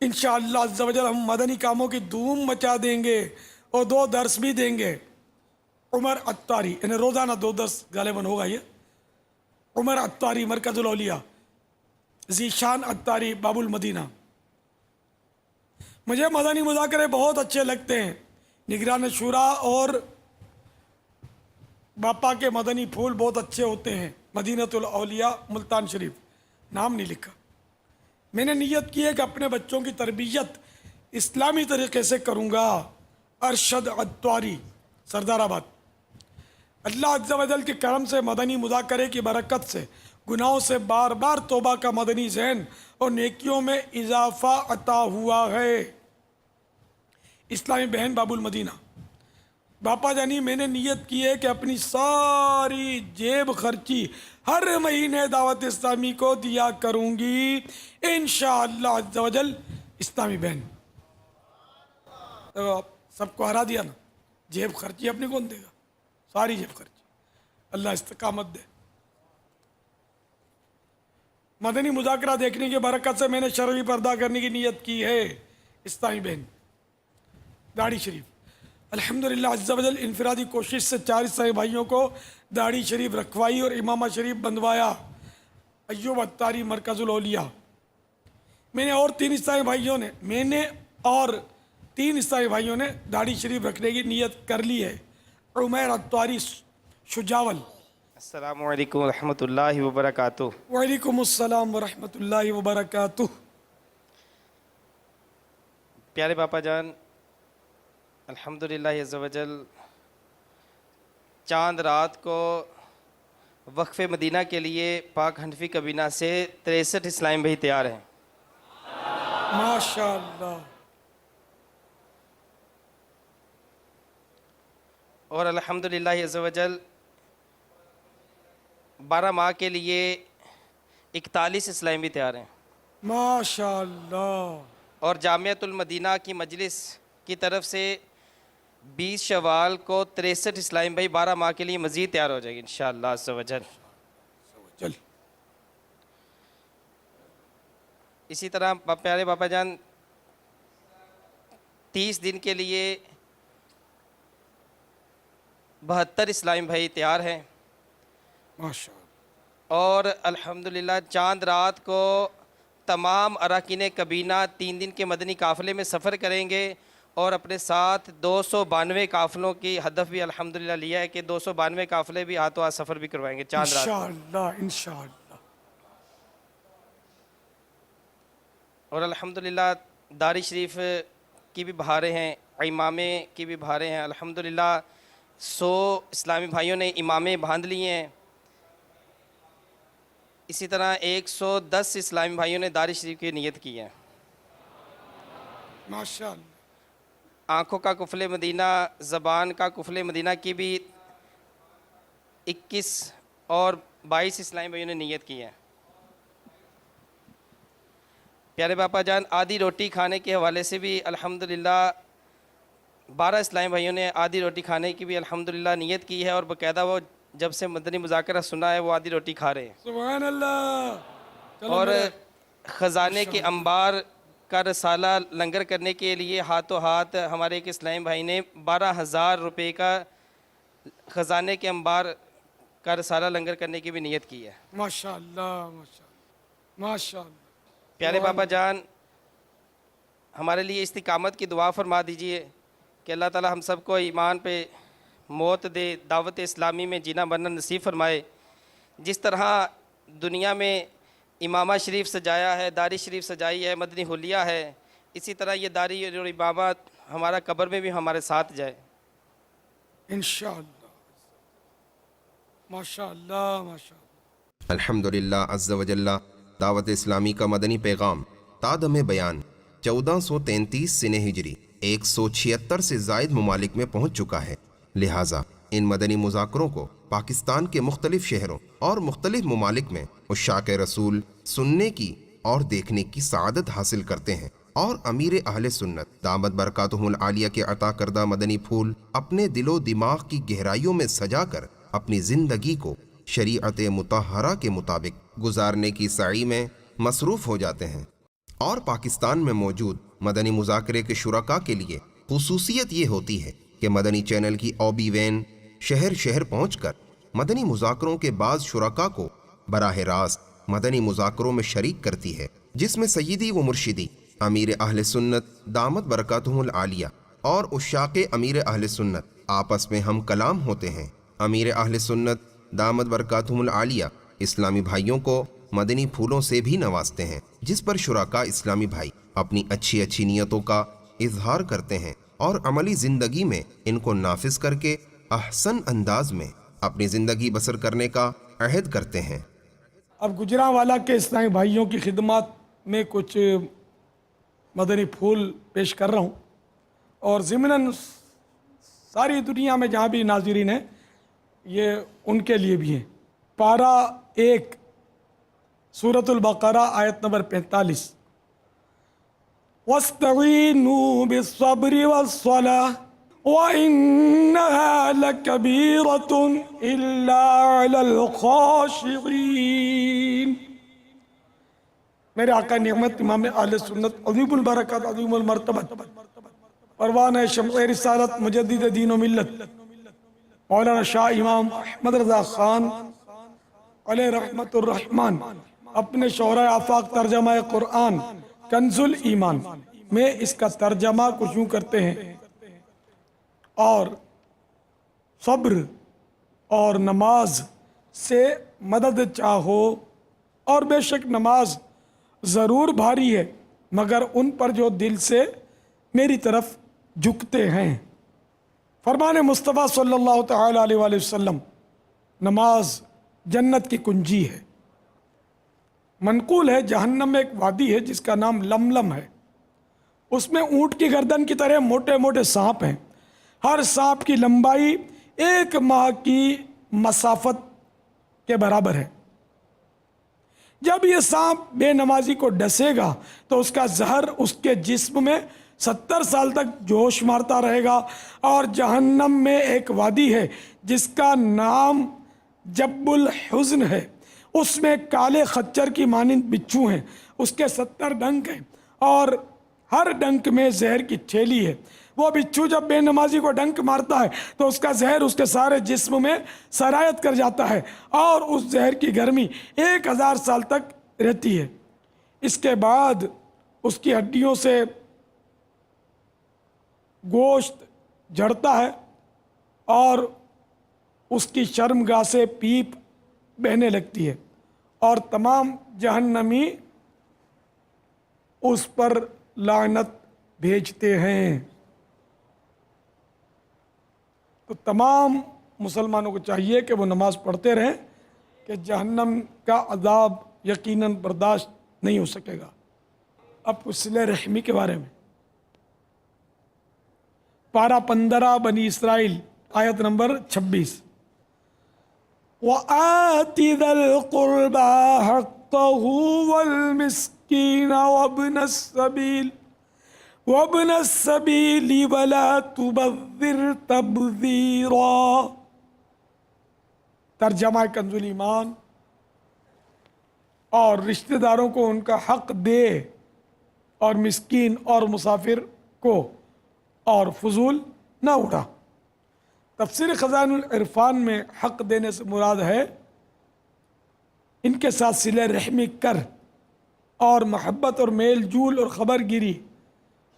انشاءاللہ عز و جل ہم مدنی کاموں کی دھوم مچا دیں گے اور 2 درس بھی دیں گے. عمر عطاری، یعنی روزانہ 2 درس غالباً ہوگا. یہ عمر عطاری مرکز الاولیاء ذیشان عطاری باب المدینہ۔ مجھے مدنی مذاکرے بہت اچھے لگتے ہیں، نگران شورا اور باپا کے مدنی پھول بہت اچھے ہوتے ہیں، مدینۃ الاولیاء ملتان شریف، نام نہیں لکھا۔ میں نے نیت کی ہے کہ اپنے بچوں کی تربیت اسلامی طریقے سے کروں گا۔ ارشد عطاری، سردار آباد۔ اللہ عز و جل کے کرم سے مدنی مذاکرے کی برکت سے گناہوں سے بار بار توبہ کا مدنی ذہن اور نیکیوں میں اضافہ عطا ہوا ہے۔ اسلامی بہن باب المدینہ۔ باپا جانی میں نے نیت کی ہے کہ اپنی ساری جیب خرچی ہر مہینے دعوت اسلامی کو دیا کروں گی انشاءاللہ عز و جل۔ اسلامی بہن تو سب کو ہرا دیا نا، جیب خرچی اپنے کون دے گا؟ ساری جیب خرچی، اللہ استقامت دے۔ مدنی مذاکرہ دیکھنے کی برکت سے میں نے شرعی پردہ کرنے کی نیت کی ہے۔ اسلامی بہن داڑھی شریف۔ الحمدللہ عز و جل انفرادی کوشش سے 4 عیسائی بھائیوں کو داڑھی شریف رکھوائی اور امامہ شریف بندوایا۔ ایوب عطاری مرکز الاولیاء۔ میں نے اور 3 عیسائی بھائیوں نے داڑھی شریف رکھنے کی نیت کر لی ہے۔ عمیر عطاری شجاول۔ السلام علیکم ورحمۃ اللہ وبرکاتہ۔ وعلیکم السلام ورحمۃ اللہ وبرکاتہ۔ پیارے باپا جان، الحمدللہ عز و جل چاند رات کو وقف مدینہ کے لیے پاک حنفی کابینہ سے 63 اسلام بھائی تیار ہیں۔ ماشاءاللہ۔ اور الحمدللہ عز و جل 12 ماہ کے لیے 41 اسلام بھی تیار ہیں۔ ماشاءاللہ۔ اور جامعۃ المدینہ کی مجلس کی طرف سے 20 شوال کو 63 اسلام بھائی 12 ماہ کے لیے مزید تیار ہو جائے گی انشاءاللہ عز و جل۔ اسی طرح پیارے باپا جان 30 دن کے لیے 72 اسلام بھائی تیار ہیں۔ اور الحمدللہ چاند رات کو تمام اراکین کابینہ 3 دن کے مدنی قافلے میں سفر کریں گے، اور اپنے ساتھ 292 قافلوں کی ہدف بھی الحمدللہ لیا ہے کہ 292 قافلے بھی ہاتھوں ہاتھ سفر بھی کروائیں گے چاند رات کو۔ انشاءاللہ انشاءاللہ۔ اور الحمدللہ داڑھی شریف کی بھی بہاریں ہیں، امامے کی بھی بہاریں ہیں۔ الحمدللہ 100 اسلامی بھائیوں نے امامے باندھ لیے ہیں۔ اسی طرح 110 اسلامی بھائیوں نے داڑھی شریف کی نیت کی ہے۔ ماشاءاللہ۔ آنکھوں کا کفل مدینہ، زبان کا کفل مدینہ کی بھی 21 اور 22 اسلامی بھائیوں نے نیت کی ہے۔ پیارے باپا جان آدھی روٹی کھانے کے حوالے سے بھی الحمدللہ 12 اسلامی بھائیوں نے آدھی روٹی کھانے کی بھی الحمدللہ نیت کی ہے، اور باقاعدہ وہ جب سے مدنی مذاکرہ سنا ہے وہ آدھی روٹی کھا رہے ہیں۔ سبحان اللہ۔ اور خزانے کے انبار کا رسالہ لنگر کرنے کے لیے ہاتھوں ہاتھ ہمارے ایک اسلامی بھائی نے 12,000 روپے کا خزانے کے انبار کا رسالہ لنگر کرنے کی بھی نیت کی ہے۔ ماشاءاللہ ماشاءاللہ ماشاءاللہ۔ پیارے باپا جان ہمارے لیے استقامت کی دعا فرما دیجئے کہ اللہ تعالی ہم سب کو ایمان پہ موت دے، دعوت اسلامی میں جینا مرنا نصیب فرمائے۔ جس طرح دنیا میں امامہ شریف سجایا ہے، داڑھی شریف سجائی ہے، مدنی حلیہ ہے، اسی طرح یہ داڑھی اور امامہ ہمارا قبر میں بھی ہمارے ساتھ جائے انشاءاللہ۔ ماشاءاللہ ماشاءاللہ۔ الحمدللہ عز و جل دعوت اسلامی کا مدنی پیغام تادم بیان 1433 سنہ ہجری 176 سے زائد ممالک میں پہنچ چکا ہے، لہٰذا ان مدنی مذاکروں کو پاکستان کے مختلف شہروں اور مختلف ممالک میں عشاق رسول سننے کی اور دیکھنے کی سعادت حاصل کرتے ہیں، اور امیر اہل سنت دامت برکاتہم العالیہ کے عطا کردہ مدنی پھول اپنے دل و دماغ کی گہرائیوں میں سجا کر اپنی زندگی کو شریعت مطہرہ کے مطابق گزارنے کی سعی میں مصروف ہو جاتے ہیں۔ اور پاکستان میں موجود مدنی مذاکرے کے شرکاء کے لیے خصوصیت یہ ہوتی ہے کہ مدنی چینل کی اوبی وین شہر شہر پہنچ کر مدنی مذاکروں کے بعض شرکاء کو براہ راست مدنی مذاکروں میں شریک کرتی ہے، جس میں سیدی و مرشدی امیر اہل سنت دامت برکاتہم العالیہ اور عشاق امیر اہل سنت آپس میں ہم کلام ہوتے ہیں۔ امیر اہل سنت دامت برکاتہم العالیہ اسلامی بھائیوں کو مدنی پھولوں سے بھی نوازتے ہیں، جس پر شرکاء اسلامی بھائی اپنی اچھی اچھی نیتوں کا اظہار کرتے ہیں اور عملی زندگی میں ان کو نافذ کر کے احسن انداز میں اپنی زندگی بسر کرنے کا عہد کرتے ہیں۔ اب گجرانوالہ کے اسلامی بھائیوں کی خدمات میں کچھ مدنی پھول پیش کر رہا ہوں، اور ضمناً ساری دنیا میں جہاں بھی ناظرین ہیں یہ ان کے لیے بھی ہیں۔ پارہ 1 سورۃ البقرہ آیت نمبر 45، وَاسْتَعِينُوا بِالصَّبْرِ وَالصَّلَاةِ وَإِنَّهَا لَكَبِيرَةٌ إِلَّا عَلَى الْخَاشِعِينَ۔ میرے آقا نعمت امام اہل سنت عظیم البرکات عظیم المرتبت پروانہ شمع رسالت مجدد دین و ملت مولانا شاہ امام احمد رضا خان علیہ رحمت الرحمن اپنے شعرۂ آفاق ترجمہ قرآن کنز الایمان میں اس کا ترجمہ کچھ یوں کرتے ہیں، اور صبر اور نماز سے مدد چاہو، اور بے شک نماز ضرور بھاری ہے مگر ان پر جو دل سے میری طرف جھکتے ہیں۔ فرمان مصطفیٰ صلی اللہ تعالی علیہ وآلہ وسلم، نماز جنت کی کنجی ہے۔ منقول ہے جہنم میں ایک وادی ہے جس کا نام لملم ہے، اس میں اونٹ کی گردن کی طرح موٹے موٹے سانپ ہیں، ہر سانپ کی لمبائی 1 ماہ کی مسافت کے برابر ہے۔ جب یہ سانپ بے نمازی کو ڈسے گا تو اس کا زہر اس کے جسم میں 70 سال تک جوش مارتا رہے گا، اور جہنم میں ایک وادی ہے جس کا نام جب الحزن ہے، اس میں کالے خچر کی مانند بچھو ہیں، اس کے 70 ڈنک ہیں اور ہر ڈنک میں زہر کی تھیلی ہے۔ وہ بچھو جب بے نمازی کو ڈنک مارتا ہے تو اس کا زہر اس کے سارے جسم میں سرایت کر جاتا ہے، اور اس زہر کی گرمی 1000 سال تک رہتی ہے۔ اس کے بعد اس کی ہڈیوں سے گوشت جھڑتا ہے اور اس کی شرمگاہ سے پیپ بہنے لگتی ہے، اور تمام جہنمی اس پر لعنت بھیجتے ہیں۔ تو تمام مسلمانوں کو چاہیے کہ وہ نماز پڑھتے رہیں کہ جہنم کا عذاب یقیناً برداشت نہیں ہو سکے گا۔ اب کچھ صلہ رحمی کے بارے میں۔ پارہ 15 بنی اسرائیل آیت نمبر 26، وَآتِ ذَا الْقُرْبَى حَقَّهُ وَالْمِسْكِينَ وَابْنَ السَّبِيلِ وَلَا تُبَذِّرْ تَبْذِيرًا۔ ترجمہ کنز الایمان، اور رشتہ داروں کو ان کا حق دے، اور مسکین اور مسافر کو، اور فضول نہ اڑا۔ تفسیر خزائن العرفان میں حق دینے سے مراد ہے ان کے ساتھ صلہ رحمی کر، اور محبت اور میل جول اور خبر گیری،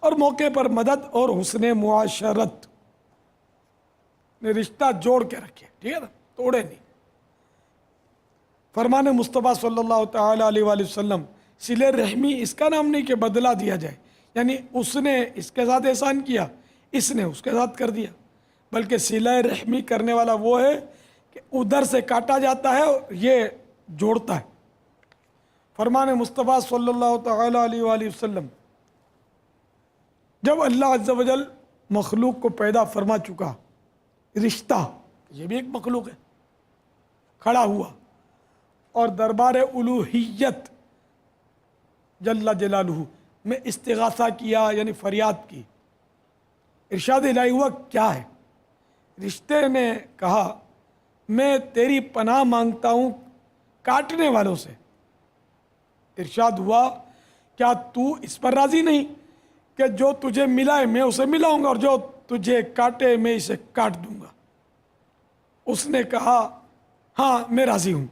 اور موقع پر مدد اور حسن معاشرت، رشتہ جوڑ کے رکھے، ٹھیک ہے نا، توڑے نہیں۔ فرمان مصطفیٰ صلی اللہ تعالی علیہ وآلہ وسلم، صلہ رحمی اس کا نام نہیں کہ بدلہ دیا جائے، یعنی اس نے اس کے ساتھ احسان کیا، اس نے اس کے ساتھ کر دیا، بلکہ صلہ رحمی کرنے والا وہ ہے کہ ادھر سے کاٹا جاتا ہے اور یہ جوڑتا ہے۔ فرمان مصطفیٰ صلی اللہ تعالی علیہ وآلہ وسلم، جب اللہ عز و جل مخلوق کو پیدا فرما چکا، رشتہ یہ بھی ایک مخلوق ہے، کھڑا ہوا اور دربار الوہیت جل جلالہ میں استغاثہ کیا، یعنی فریاد کی، ارشاد الہی ہوا کیا ہے؟ رشتے نے کہا میں تیری پناہ مانگتا ہوں کاٹنے والوں سے۔ ارشاد ہوا کیا تو اس پر راضی نہیں کہ جو تجھے ملا ہے میں اسے ملاؤں گا، اور جو تجھے کاٹے میں اسے کاٹ دوں گا؟ اس نے کہا ہاں میں راضی ہوں۔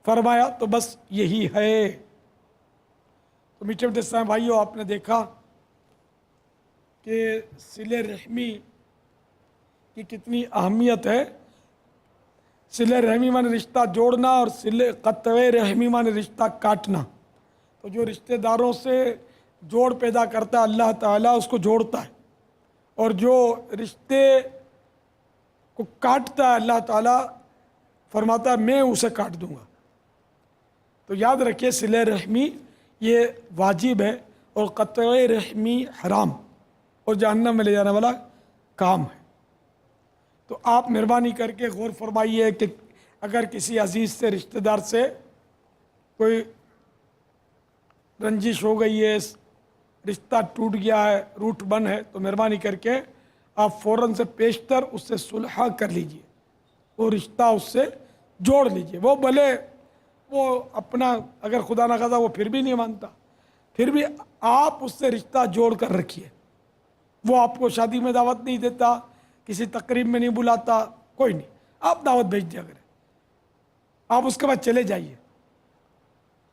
فرمایا تو بس یہی ہے۔ تو میٹھے میٹھے اسلام بھائیوں، آپ نے دیکھا کہ صلہ رحمی کی کتنی اہمیت ہے۔ صلہ رحمی مانے رشتہ جوڑنا، اور قطع رحمی مانے رشتہ کاٹنا۔ تو جو رشتہ داروں سے جوڑ پیدا کرتا ہے اللہ تعالیٰ اس کو جوڑتا ہے، اور جو رشتے کو کاٹتا ہے اللہ تعالیٰ فرماتا ہے میں اسے کاٹ دوں گا۔ تو یاد رکھیے صلہ رحمی یہ واجب ہے، اور قطع رحمی حرام اور جہنم میں لے جانے والا کام ہے۔ تو آپ مہربانی کر کے غور فرمائیے کہ اگر کسی عزیز سے، رشتہ دار سے کوئی رنجش ہو گئی ہے، رشتہ ٹوٹ گیا ہے، روٹ بند ہے، تو مہربانی کر کے آپ فوراً سے پیشتر اس سے صلح کر لیجئے، وہ رشتہ اس سے جوڑ لیجئے۔ وہ بھلے وہ اپنا اگر خدا نہ خواستہ وہ پھر بھی نہیں مانتا، پھر بھی آپ اس سے رشتہ جوڑ کر رکھیے۔ وہ آپ کو شادی میں دعوت نہیں دیتا، کسی تقریب میں نہیں بلاتا، کوئی نہیں، آپ دعوت بھیج دیا کریں، آپ اس کے بعد چلے جائیے،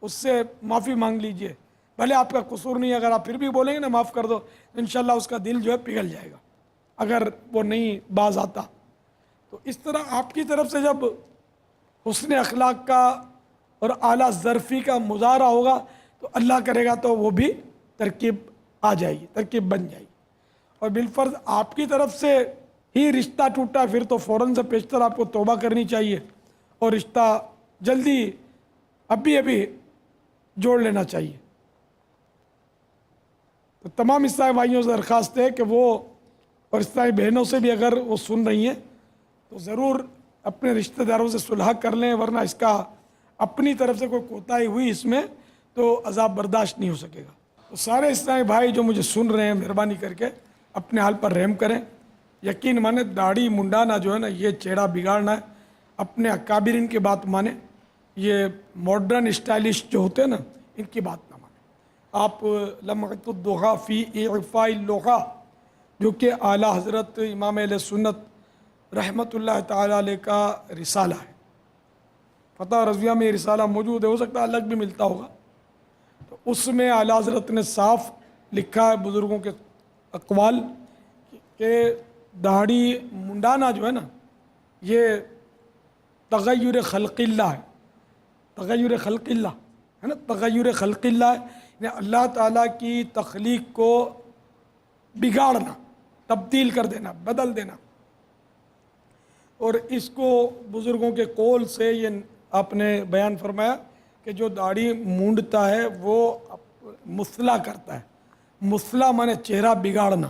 اس سے معافی مانگ لیجئے۔ بھلے آپ کا قصور نہیں، اگر آپ پھر بھی بولیں گے نا معاف کر دو، انشاءاللہ اس کا دل جو ہے پگھل جائے گا اگر وہ نہیں باز آتا۔ تو اس طرح آپ کی طرف سے جب حسن اخلاق کا اور اعلیٰ ظرفی کا مظاہرہ ہوگا تو اللہ کرے گا تو وہ بھی ترکیب آ جائے گی، ترکیب بن جائے گی۔ اور بالفرض آپ کی طرف سے ہی رشتہ ٹوٹا، پھر تو فوراً سے پیشتر آپ کو توبہ کرنی چاہیے اور رشتہ جلدی ابھی جوڑ لینا چاہیے۔ تو تمام اسلامی بھائیوں سے درخواست ہے کہ وہ، اور اسلامی بہنوں سے بھی اگر وہ سن رہی ہیں تو ضرور اپنے رشتہ داروں سے صلح کر لیں، ورنہ اس کا اپنی طرف سے کوئی کوتاہی ہوئی اس میں تو عذاب برداشت نہیں ہو سکے گا۔ تو سارے اسلامی بھائی جو مجھے سن رہے ہیں مہربانی کر کے اپنے حال پر رحم کریں۔ یقین مانے داڑھی منڈانا جو ہے نا یہ چہرہ بگاڑنا ہے، اپنے اکابرین کی بات مانیں، یہ ماڈرن اسٹائلش جو ہوتے ہیں نا ان کی بات نہ مانیں۔ آپ لمعۃ الضحیٰ فی اعفاء اللغہ جو کہ اعلیٰ حضرت امام اہل سنت رحمۃ اللہ تعالیٰ علیہ کا رسالہ ہے، فتح رضویہ میں یہ رسالہ موجود ہے، ہو سکتا ہے الگ بھی ملتا ہوگا، تو اس میں اعلیٰ حضرت نے صاف لکھا ہے بزرگوں کے اقوال کہ داڑھی منڈانا جو ہے نا یہ تغیر خلق اللہ ہے، تغیر خلق اللہ ہے نا، تغیر خلق اللہ ہے، یعنی اللہ تعالیٰ کی تخلیق کو بگاڑنا، تبدیل کر دینا، بدل دینا۔ اور اس کو بزرگوں کے قول سے یہ آپ نے بیان فرمایا کہ جو داڑھی مونڈتا ہے وہ مصلح کرتا ہے۔ مصلح مانے چہرہ بگاڑنا،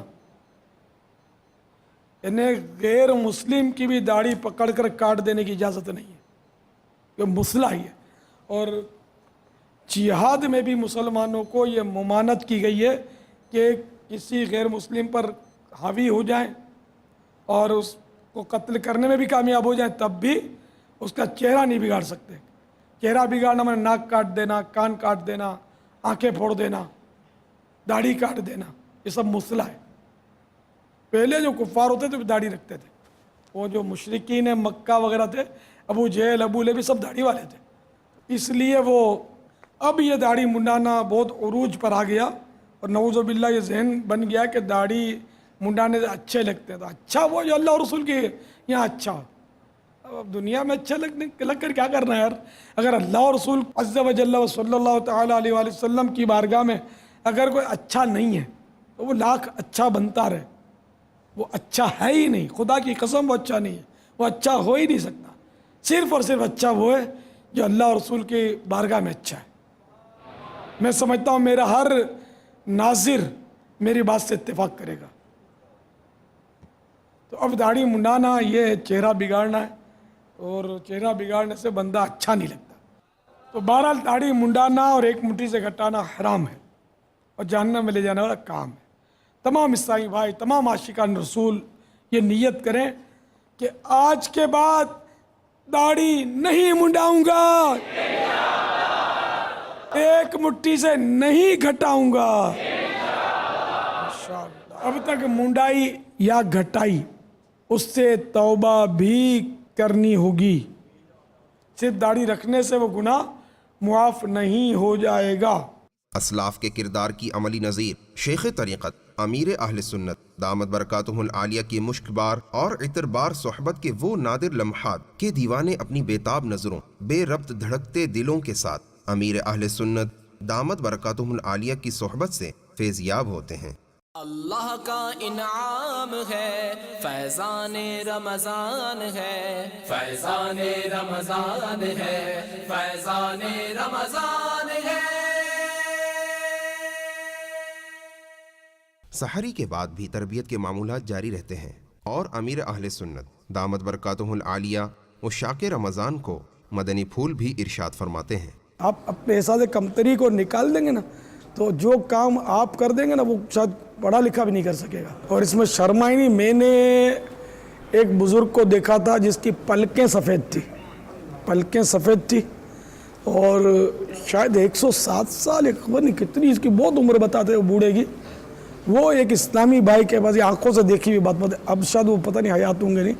یعنی غیر مسلم کی بھی داڑھی پکڑ کر کاٹ دینے کی اجازت نہیں ہے، یہ مصلح ہی ہے۔ اور جہاد میں بھی مسلمانوں کو یہ ممانعت کی گئی ہے کہ کسی غیر مسلم پر حاوی ہو جائیں اور اس کو قتل کرنے میں بھی کامیاب ہو جائیں تب بھی اس کا چہرہ نہیں بگاڑ سکتے۔ چہرہ بگاڑنا میں ناک کاٹ دینا، کان کاٹ دینا، آنکھیں پھوڑ دینا، داڑھی کاٹ دینا، یہ سب مصلح ہے۔ پہلے جو کفار ہوتے تھے داڑھی رکھتے تھے، وہ جو مشرکین مکہ وغیرہ تھے، ابو جہل ابو لہب سب داڑھی والے تھے، اس لیے وہ اب یہ داڑھی منڈانا بہت عروج پر آ گیا، اور نعوذ باللہ یہ ذہن بن گیا کہ داڑھی منڈانے سے اچھے لگتے ہیں، تو اچھا وہ جو اللہ اور رسول کے یہاں اچھا ہو، اب دنیا میں اچھا لگ کر کیا کرنا ہے یار؟ اگر اللہ اور رسول عز و جل و صلی اللہ تعالیٰ علیہ وآلہ وسلم کی بارگاہ میں اگر کوئی اچھا نہیں ہے تو وہ لاکھ اچھا بنتا رہے، وہ اچھا ہے ہی نہیں، خدا کی قسم وہ اچھا نہیں ہے، وہ اچھا ہو ہی نہیں سکتا۔ صرف اور صرف اچھا وہ ہے جو اللہ اور رسول کی بارگاہ میں اچھا ہے۔ میں سمجھتا ہوں میرا ہر ناظر میری بات سے اتفاق کرے گا۔ تو اب داڑھی منڈانا یہ چہرہ بگاڑنا ہے، اور چہرہ بگاڑنے سے بندہ اچھا نہیں لگتا۔ تو بہرحال داڑھی منڈانا اور ایک مٹھی سے گھٹانا حرام ہے اور جہنم میں لے جانے والا کام ہے۔ تمام عیسائی بھائی، تمام عاشقان رسول یہ نیت کریں کہ آج کے بعد داڑھی نہیں منڈاؤں گا، ایک مٹھی سے نہیں گھٹاؤں گا۔ اب تک منڈائی یا گھٹائی، اس سے توبہ بھی کرنی ہوگی، صرف داڑھی رکھنے سے وہ گناہ معاف نہیں ہو جائے گا۔ اسلاف کے کردار کی عملی نظیر شیخ طریقت امیر اہل سنت دامت برکاتہ العالیہ کی مشکبار اور عطربار صحبت کے وہ نادر لمحات کہ دیوانے اپنی بےتاب نظروں بے ربط دھڑکتے دلوں کے ساتھ امیر اہل سنت دامت برکاتہ العالیہ کی صحبت سے فیضیاب ہوتے ہیں۔ اللہ کا انعام ہے، فیضان رمضان ہے، فیضان رمضان ہے، فیضان رمضان ہے۔ سحری کے بعد بھی تربیت کے معمولات جاری رہتے ہیں اور امیر اہل سنت دامت برکاتہ العالیہ و شاک رمضان کو مدنی پھول بھی ارشاد فرماتے ہیں۔ آپ اپنے احساس کمتری کو نکال دیں گے نا تو جو کام آپ کر دیں گے نا وہ شاید پڑھا لکھا بھی نہیں کر سکے گا۔ اور اس میں شرمائی نہیں، میں نے ایک بزرگ کو دیکھا تھا جس کی پلکیں سفید تھی، پلکیں سفید تھی اور شاید 107 سال ایک خبر نہیں کتنی اس کی بہت عمر بتاتے وہ بوڑھے کی۔ وہ ایک اسلامی بھائی کے پاس، آنکھوں سے دیکھی ہوئی بات اب شاید وہ پتہ نہیں حیات ہوں گے نہیں،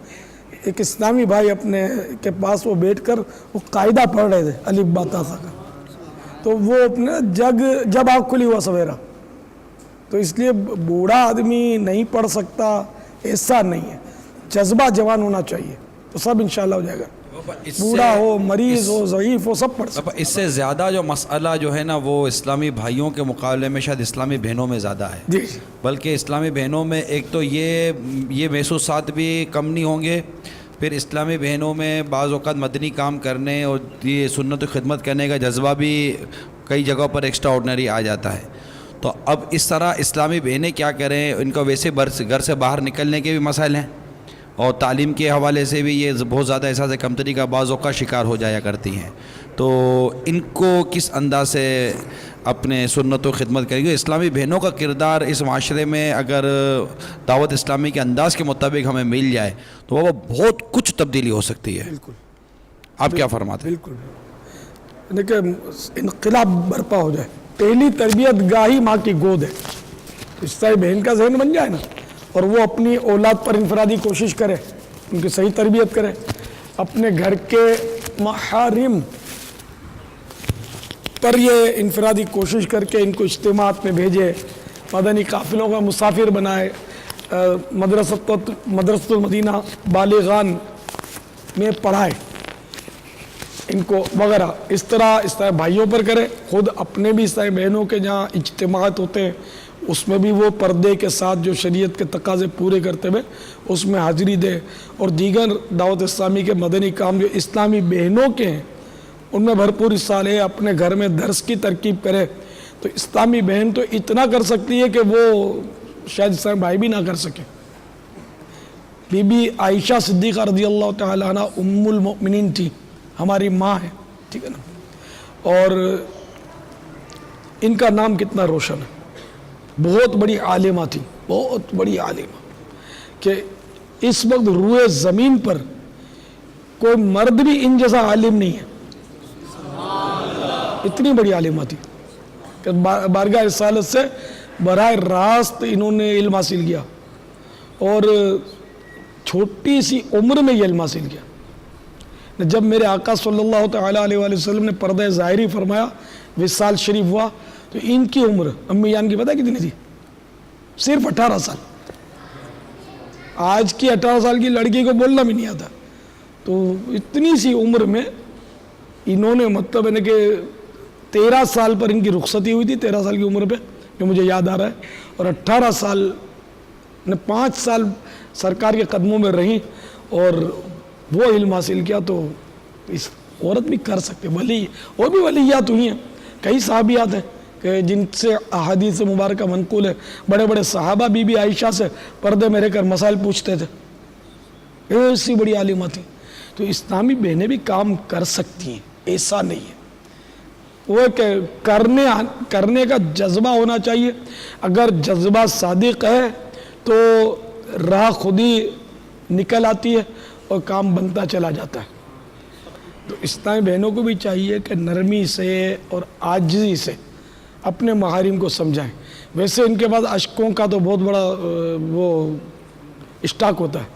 ایک اسلامی بھائی اپنے کے پاس وہ بیٹھ کر وہ قاعدہ پڑھ رہے تھے الف با تا سا کا، تو وہ اپنے جب آنکھ کھلی ہوا سویرا، تو اس لیے بوڑھا آدمی نہیں پڑھ سکتا ایسا نہیں ہے، جذبہ جوان ہونا چاہیے تو سب انشاءاللہ ہو جائے گا، بوڑھا ہو مریض ہو ضعیف ہو سب پڑھ سکتا۔ اس سے زیادہ جو مسئلہ جو ہے نا وہ اسلامی بھائیوں کے مقابلے میں شاید اسلامی بہنوں میں زیادہ ہے، جی، بلکہ اسلامی بہنوں میں ایک تو یہ محسوسات بھی کم نہیں ہوں گے، پھر اسلامی بہنوں میں بعض اوقات مدنی کام کرنے اور یہ سنت و خدمت کرنے کا جذبہ بھی کئی جگہوں پر ایکسٹرا آرڈنری آ جاتا ہے۔ تو اب اس طرح اسلامی بہنیں کیا کریں، ان کو ویسے گھر سے باہر نکلنے کے بھی مسائل ہیں اور تعلیم کے حوالے سے بھی یہ بہت زیادہ احساس کمتری کا بعض اوقات شکار ہو جایا کرتی ہیں، تو ان کو کس انداز سے اپنے سنت و خدمت کریں گے۔ اسلامی بہنوں کا کردار اس معاشرے میں اگر دعوت اسلامی کے انداز کے مطابق ہمیں مل جائے تو وہ بہت کچھ تبدیلی ہو سکتی ہے۔ بالکل، آپ کیا فرماتے ہیں؟ بالکل، دیکھیں انقلاب برپا ہو جائے۔ پہلی تربیت گاہی ماں کی گود ہے، اس طرح بہن کا ذہن بن جائے نا اور وہ اپنی اولاد پر انفرادی کوشش کرے، ان کی صحیح تربیت کرے، اپنے گھر کے محارم پر یہ انفرادی کوشش کر کے ان کو اجتماعات میں بھیجے، مدنی قافلوں کا مسافر بنائے، مدرسۃ المدینہ بالغان میں پڑھائے ان کو وغیرہ، اس طرح بھائیوں پر کرے، خود اپنے بھی اس طرح بہنوں کے جہاں اجتماعات ہوتے ہیں اس میں بھی وہ پردے کے ساتھ جو شریعت کے تقاضے پورے کرتے ہوئے اس میں حاضری دے، اور دیگر دعوت اسلامی کے مدنی کام جو اسلامی بہنوں کے ہیں ان میں بھرپور حصہ لے، اپنے گھر میں درس کی ترکیب کرے۔ تو اسلامی بہن تو اتنا کر سکتی ہے کہ وہ شاید اسلامی بھائی بھی نہ کر سکے۔ بی بی عائشہ صدیقہ رضی اللہ تعالیٰ عنہ ام المؤمنین تھی، ہماری ماں ہے، ٹھیک ہے نا، اور ان کا نام کتنا روشن ہے، بہت بڑی عالمہ تھی، بہت بڑی عالمہ، کہ اس وقت روئے زمین پر کوئی مرد بھی ان جیسا عالم نہیں ہے، اتنی بڑی عالمہ تھی کہ بارگاہ رسالت سے براہ راست انہوں نے علم حاصل کیا اور چھوٹی سی عمر میں یہ علم حاصل کیا۔ جب میرے آقا صلی اللہ تعالیٰ علیہ وآلہ وسلم نے پردہ ظاہری فرمایا، وصال شریف ہوا، تو ان کی عمر امی جان کی پتہ کتنی تھی؟ صرف 18 سال۔ آج کی 18 سال کی لڑکی کو بولنا بھی نہیں آتا، تو اتنی سی عمر میں انہوں نے مطلب ہے کہ 13 سال پر ان کی رخصتی ہوئی تھی، 13 سال کی عمر پہ جو مجھے یاد آ رہا ہے، اور 18 سال 5 سال سرکار کے قدموں میں رہیں اور وہ علم حاصل کیا۔ تو اس عورت بھی کر سکتے، ولی اور بھی ولیات ہوئی ہیں، کئی صحابیات ہیں کہ جن سے احادیث مبارکہ منقول ہے، بڑے بڑے صحابہ بی بی عائشہ سے پردے میں رہ کر مسائل پوچھتے تھے، ایسی بڑی عالمہ تھی۔ تو اسلامی بہنیں بھی کام کر سکتی ہیں، ایسا نہیں ہے، وہ کہ کرنے کا جذبہ ہونا چاہیے۔ اگر جذبہ صادق ہے تو راہ خود ہی نکل آتی ہے اور کام بنتا چلا جاتا ہے۔ تو اسلامی بہنوں کو بھی چاہیے کہ نرمی سے اور عاجزی سے اپنے محارم کو سمجھائیں۔ ویسے ان کے بعد اشکوں کا تو بہت بڑا وہ اسٹاک ہوتا ہے،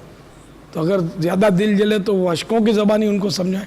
تو اگر زیادہ دل جلے تو وہ اشکوں کی زبانی ان کو سمجھائیں،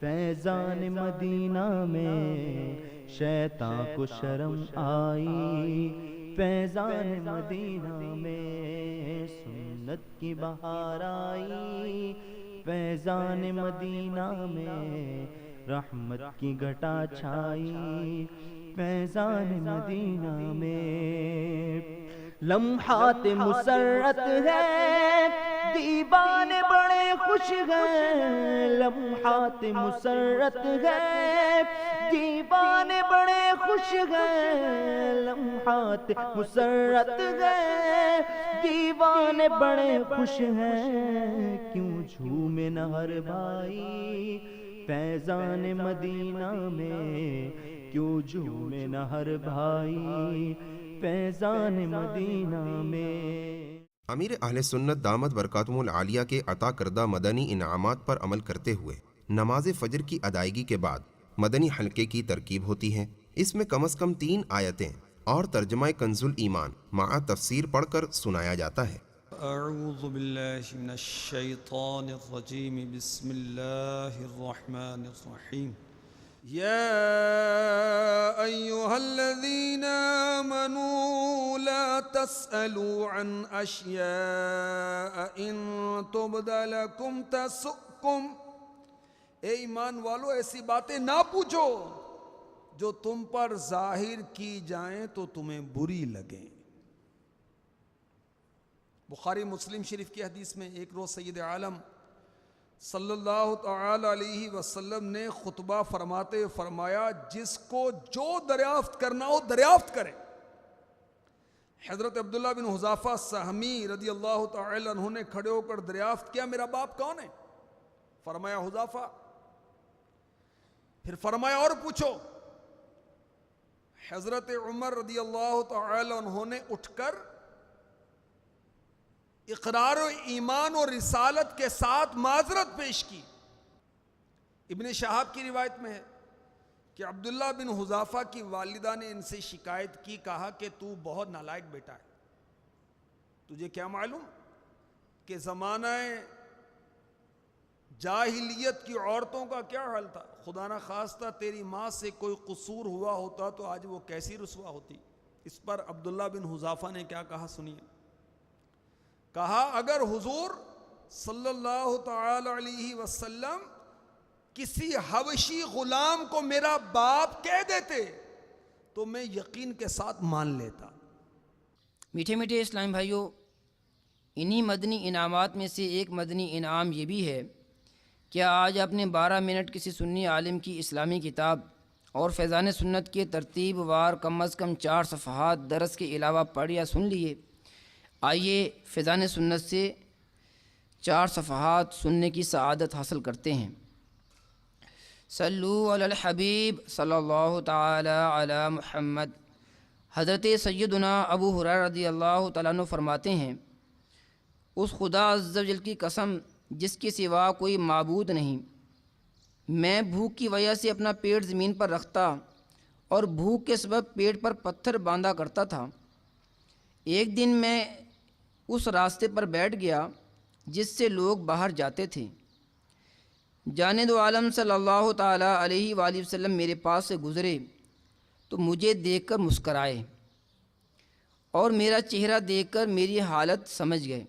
فیضان مدینہ میں شیطان کو شرم آئی، فیضان مدینہ میں سنت کی بہار آئی، فیضان مدینہ میں رحمت کی گھٹا چھائی، فیضان مدینہ میں لمحات مسرت ہے، دیوانے بڑے خوش ہیں، لمحات مسرت ہے، دیوانے بڑے خوش ہیں، لمحات مسرت ہے، دیوانے بڑے خوش ہیں، کیوں جھومے نہ ہر بھائی فیضان مدینہ میں، کیوں جھومے نہ ہر بھائی فیضان مدینہ میں۔ امیر اہل سنت دامت برکاتہم العالیہ کے عطا کردہ مدنی انعامات پر عمل کرتے ہوئے نماز فجر کی ادائیگی کے بعد مدنی حلقے کی ترکیب ہوتی ہے۔ اس میں کم از کم 3 آیتیں اور ترجمہ کنز الایمان مع تفسیر پڑھ کر سنایا جاتا ہے۔ اعوذ باللہ من الشیطان الرجیم، بسم اللہ الرحمن الرحیم۔ یا ایہا الذین آمنوا لا تسألوا عن اشیاء ان تبد لکم تسؤکم، اے ایمان والو ایسی باتیں نہ پوچھو جو تم پر ظاہر کی جائیں تو تمہیں بری لگیں۔ بخاری مسلم شریف کی حدیث میں ایک روز سید عالم صلی اللہ تعالی علیہ وسلم نے خطبہ فرماتے فرمایا، جس کو جو دریافت کرنا ہو دریافت کرے۔ حضرت عبداللہ بن حذافہ سہمی رضی اللہ تعالی عنہ نے کھڑے ہو کر دریافت کیا، میرا باپ کون ہے؟ فرمایا حذافہ۔ پھر فرمایا اور پوچھو۔ حضرت عمر رضی اللہ تعالی عنہ نے اٹھ کر اقرار و ایمان و رسالت کے ساتھ معذرت پیش کی۔ ابن شہاب کی روایت میں ہے کہ عبداللہ بن حذافہ کی والدہ نے ان سے شکایت کی، کہا کہ تو بہت نالائق بیٹا ہے، تجھے کیا معلوم کہ زمانہ جاہلیت کی عورتوں کا کیا حال تھا، خدا نہ خواستہ تیری ماں سے کوئی قصور ہوا ہوتا تو آج وہ کیسی رسوا ہوتی۔ اس پر عبداللہ بن حذافہ نے کیا کہا سنیے، کہا اگر حضور صلی اللہ تعالی علیہ وسلم کسی حبشی غلام کو میرا باپ کہہ دیتے تو میں یقین کے ساتھ مان لیتا۔ میٹھے میٹھے اسلام بھائیوں، انہی مدنی انعامات میں سے ایک مدنی انعام یہ بھی ہے کہ آج آپ نے 12 منٹ کسی سنی عالم کی اسلامی کتاب اور فیضان سنت کے ترتیب وار کم از کم 4 صفحات درس کے علاوہ پڑھ یا سن لیے۔ آئیے فیضان سنت سے 4 صفحات سننے کی سعادت حاصل کرتے ہیں۔ صلو علی الحبیب صلی اللہ تعالی علی محمد۔ حضرت سیدنا ابو ہریرہ رضی اللہ تعالیٰ عنہ فرماتے ہیں، اس خدا عز و جل کی قسم جس کے سوا کوئی معبود نہیں، میں بھوک کی وجہ سے اپنا پیٹ زمین پر رکھتا اور بھوک کے سبب پیٹ پر پتھر باندھا کرتا تھا۔ ایک دن میں اس راستے پر بیٹھ گیا جس سے لوگ باہر جاتے تھے۔ جانے دو عالم صلی اللہ تعالیٰ علیہ وآلہ وسلم میرے پاس سے گزرے تو مجھے دیکھ کر مسکرائے اور میرا چہرہ دیکھ کر میری حالت سمجھ گئے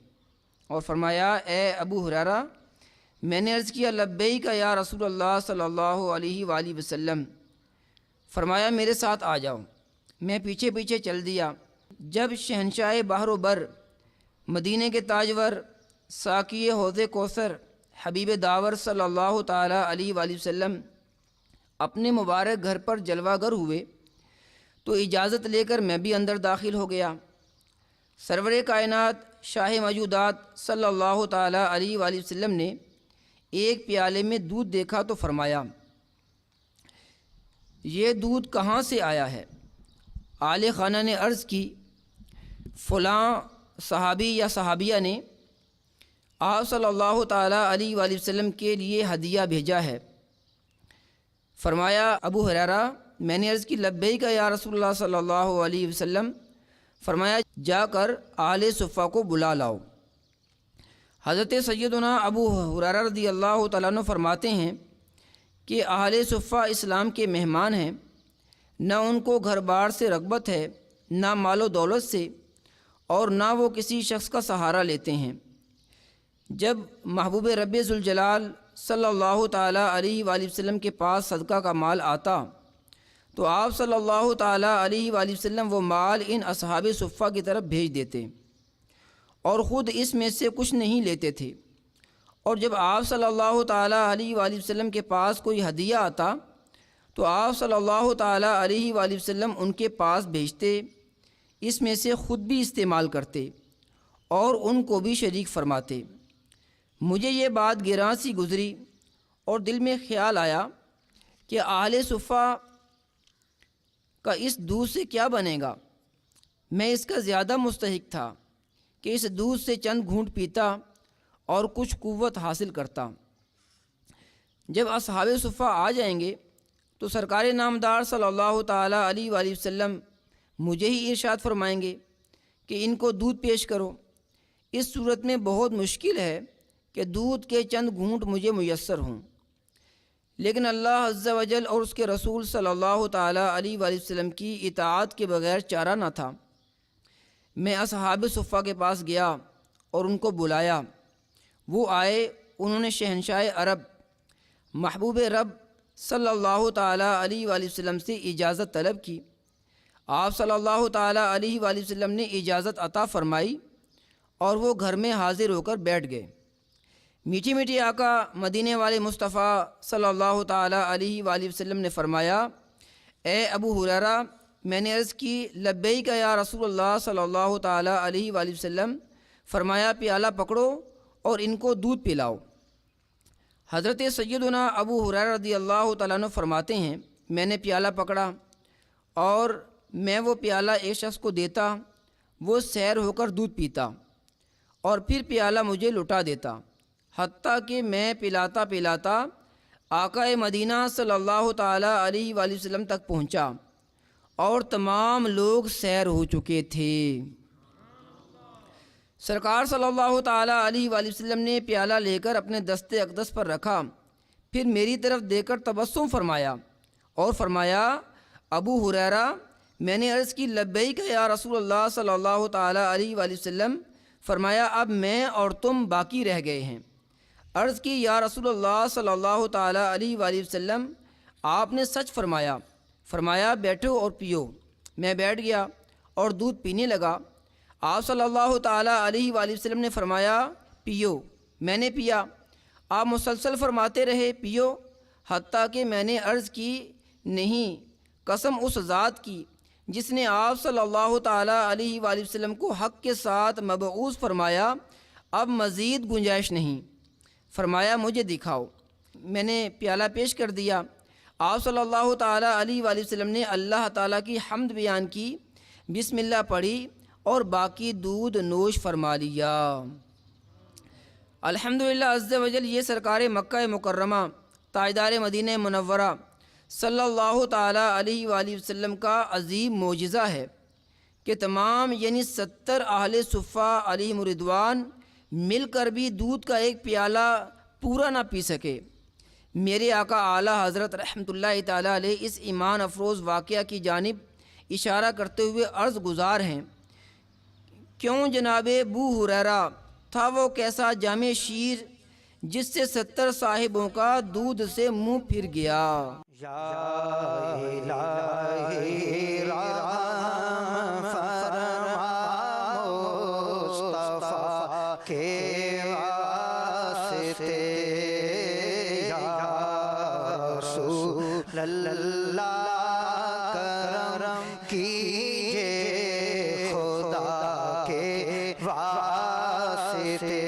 اور فرمایا، اے ابو ہریرہ، میں نے عرض کیا لبیک یا رسول اللہ صلی اللہ علیہ وآلہ وسلم۔ فرمایا میرے ساتھ آ جاؤ۔ میں پیچھے پیچھے چل دیا۔ جب شہنشاہ بحر و بر، مدینے کے تاجور، ساقی حوض کوثر، حبیب داور صلی اللہ تعالیٰ علیہ وآلہ وسلم اپنے مبارک گھر پر جلوہ گر ہوئے تو اجازت لے کر میں بھی اندر داخل ہو گیا۔ سرور کائنات شاہ موجودات صلی اللہ تعالیٰ علیہ وآلہ وسلم نے ایک پیالے میں دودھ دیکھا تو فرمایا، یہ دودھ کہاں سے آیا ہے؟ آل خانہ نے عرض کی، فلاں صحابی یا صحابیہ نے آپ صلی اللہ تعالیٰ علیہ وآلہ وسلم کے لیے ہدیہ بھیجا ہے۔ فرمایا ابو ہریرہ، میں نے عرض کی لبیک یا رسول اللہ صلی اللہ علیہ وسلم۔ فرمایا جا کر آل صفہ کو بلا لاؤ۔ حضرت سیدنا ابو ہریرہ رضی اللہ تعالیٰ عنہ فرماتے ہیں کہ اہل صفہ اسلام کے مہمان ہیں، نہ ان کو گھر بار سے رغبت ہے، نہ مال و دولت سے، اور نہ وہ کسی شخص کا سہارا لیتے ہیں۔ جب محبوب رب ذوالجلال صلی اللہ تعالیٰ علیہ وآلہ وسلم کے پاس صدقہ کا مال آتا تو آپ صلی اللہ تعالیٰ علیہ وآلہ وسلم وہ مال ان اصحاب صفہ کی طرف بھیج دیتے اور خود اس میں سے کچھ نہیں لیتے تھے، اور جب آپ صلی اللہ تعالیٰ علیہ وآلہ وسلم کے پاس کوئی ہدیہ آتا تو آپ صلی اللہ تعالیٰ علیہ وآلہ وسلم ان کے پاس بھیجتے، اس میں سے خود بھی استعمال کرتے اور ان کو بھی شریک فرماتے۔ مجھے یہ بات گراں سی گزری اور دل میں خیال آیا کہ اہل صفہ کا اس دودھ سے کیا بنے گا۔ میں اس کا زیادہ مستحق تھا کہ اس دودھ سے چند گھونٹ پیتا اور کچھ قوت حاصل کرتا۔ جب اصحاب صفہ آ جائیں گے تو سرکار نامدار صلی اللہ تعالیٰ علیہ وآلہ وسلم مجھے ہی ارشاد فرمائیں گے کہ ان کو دودھ پیش کرو۔ اس صورت میں بہت مشکل ہے کہ دودھ کے چند گھونٹ مجھے میسر ہوں، لیکن اللہ عز و جل اور اس کے رسول صلی اللہ تعالیٰ علیہ وآلہ وسلم کی اطاعت کے بغیر چارہ نہ تھا۔ میں اصحاب صفہ کے پاس گیا اور ان کو بلایا۔ وہ آئے، انہوں نے شہنشاہ عرب محبوب رب صلی اللہ تعالیٰ علیہ وآلہ وسلم سے اجازت طلب کی۔ آپ صلی اللہ تعالیٰ علیہ وآلہ وسلم نے اجازت عطا فرمائی اور وہ گھر میں حاضر ہو کر بیٹھ گئے۔ میٹھی میٹھی آقا مدینے والے مصطفیٰ صلی اللہ تعالیٰ علیہ وآلہ وسلم نے فرمایا، اے ابو ہریرہ، میں نے عرض کی لبیک یا رسول اللہ صلی اللہ تعالیٰ علیہ وآلہ وسلم۔ فرمایا پیالہ پکڑو اور ان کو دودھ پلاؤ۔ حضرت سیدنا ابو ہریرہ رضی اللہ تعالیٰ عنہ فرماتے ہیں، میں نے پیالہ پکڑا اور میں وہ پیالہ ایک شخص کو دیتا، وہ سیر ہو کر دودھ پیتا اور پھر پیالہ مجھے لٹا دیتا، حتیٰ کہ میں پلاتا پلاتا آقا مدینہ صلی اللہ تعالیٰ علیہ وآلہ وسلم تک پہنچا اور تمام لوگ سیر ہو چکے تھے۔ سرکار صلی اللہ تعالیٰ علیہ وآلہ وسلم نے پیالہ لے کر اپنے دست اقدس پر رکھا، پھر میری طرف دیکھ کر تبسم فرمایا اور فرمایا، ابو ہریرہ، میں نے عرض کی لبیک یا رسول اللہ صلی اللہ تعالیٰ علیہ وآلہ وسلم۔ فرمایا اب میں اور تم باقی رہ گئے ہیں۔ عرض کی یا رسول اللہ صلی اللہ تعالیٰ علیہ وآلہ وسلم، آپ نے سچ فرمایا۔ فرمایا بیٹھو اور پیو۔ میں بیٹھ گیا اور دودھ پینے لگا۔ آپ صلی اللہ تعالیٰ علیہ وآلہ وسلم نے فرمایا پیو۔ میں نے پیا۔ آپ مسلسل فرماتے رہے پیو، حتیٰ کہ میں نے عرض کی نہیں، قسم اس ذات کی جس نے آپ صلی اللہ تعالیٰ علیہ وآلہ وسلم کو حق کے ساتھ مبعوث فرمایا، اب مزید گنجائش نہیں۔ فرمایا مجھے دکھاؤ۔ میں نے پیالہ پیش کر دیا۔ آپ صلی اللہ تعالیٰ علیہ وآلہ وسلم نے اللہ تعالیٰ کی حمد بیان کی، بسم اللہ پڑھی اور باقی دودھ نوش فرما لیا۔ الحمدللہ عز و جل، یہ سرکار مکہ مکرمہ تاجدار مدینہ منورہ صلی اللہ تعالیٰ علیہ وآلہ وسلم کا عظیم معجزہ ہے کہ تمام یعنی 70 اہل صفہ علیہم رضوان مل کر بھی دودھ کا ایک پیالہ پورا نہ پی سکے۔ میرے آقا اعلیٰ حضرت رحمۃ اللہ تعالیٰ علیہ اس ایمان افروز واقعہ کی جانب اشارہ کرتے ہوئے عرض گزار ہیں، کیوں جناب ابو ہریرہ تھا وہ کیسا جامع شیر جس سے 70 صاحبوں کا دودھ سے منہ پھر گیا۔ یا الہی رحم فرما مصطفیٰ کے واسطے، یا رسول اللہ کرم کیجئے خدا کے واسطے۔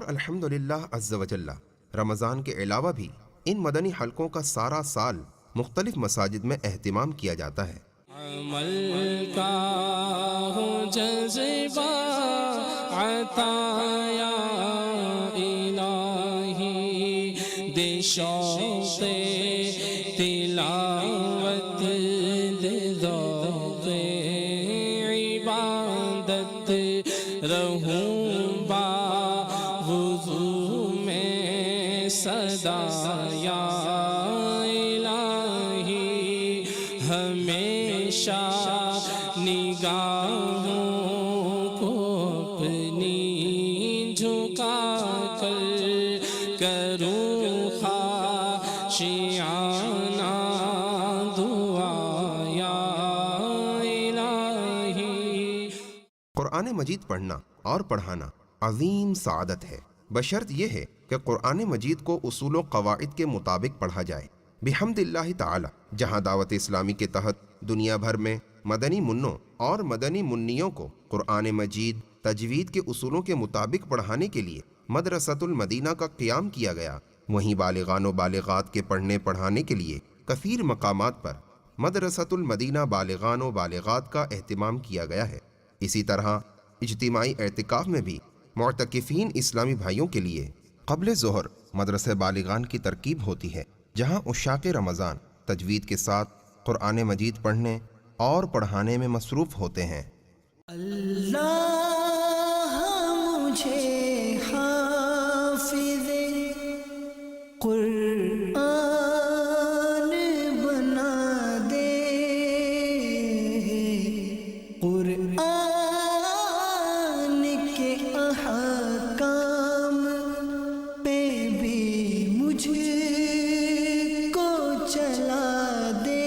الحمدللہ عز وجل رمضان کے علاوہ بھی ان مدنی حلقوں کا سارا سال مختلف مساجد میں اہتمام کیا جاتا ہے۔ عمل کا ہو جذبہ عطا یا الہی، دے شوق تلاوت، دے ذوق عبادت، رہوں با وضو میں صدا یا الہی، ہمیشہ نگاہوں کو اپنی جھکا کر کروں خاشعانہ دعا یا الہی۔ قرآن مجید پڑھنا اور پڑھانا عظیم سعادت ہے، بشرط یہ ہے کہ قرآن مجید کو اصول و قواعد کے مطابق پڑھا جائے۔ بحمد اللہ تعالی جہاں دعوت اسلامی کے تحت دنیا بھر میں مدنی منوں اور مدنی منیوں کو قرآن مجید تجوید کے اصولوں کے مطابق پڑھانے کے لیے مدرسۃ المدینہ کا قیام کیا گیا، وہیں بالغان و بالغات کے پڑھنے پڑھانے کے لیے کثیر مقامات پر مدرسۃ المدینہ بالغان و بالغات کا اہتمام کیا گیا ہے۔ اسی طرح اجتماعی اعتکاف میں بھی معتکفین اسلامی بھائیوں کے لیے قبل ظہر مدرسہ بالغان کی ترکیب ہوتی ہے، جہاں عشاق رمضان تجوید کے ساتھ قرآن مجید پڑھنے اور پڑھانے میں مصروف ہوتے ہیں۔ اللہ مجھے حافظ قرآن بنا دے، قرآن کے احکام پہ بھی مجھے کو چلا دے۔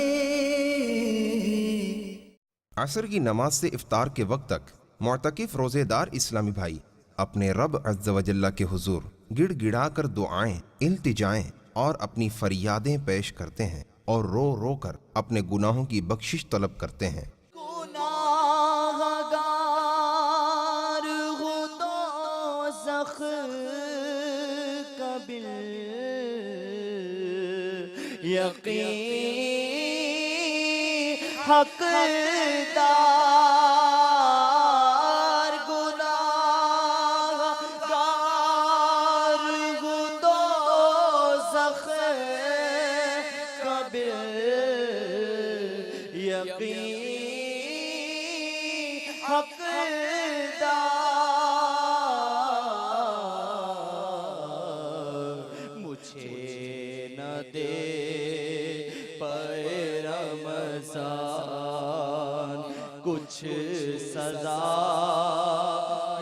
عصر کی نماز سے افطار کے وقت تک معتکف روزے دار اسلامی بھائی اپنے رب عز و جل کے حضور گڑ گڑا کر دعائیں، التجائیں اور اپنی فریادیں پیش کرتے ہیں اور رو رو کر اپنے گناہوں کی بخشش طلب کرتے ہیں۔ گناہگار ہوں دوزخ کا یقین حقدار، گناہگار ہوں دوزخ کا یقین حقدار، مجھے نہ دے رمضان کچھ سزا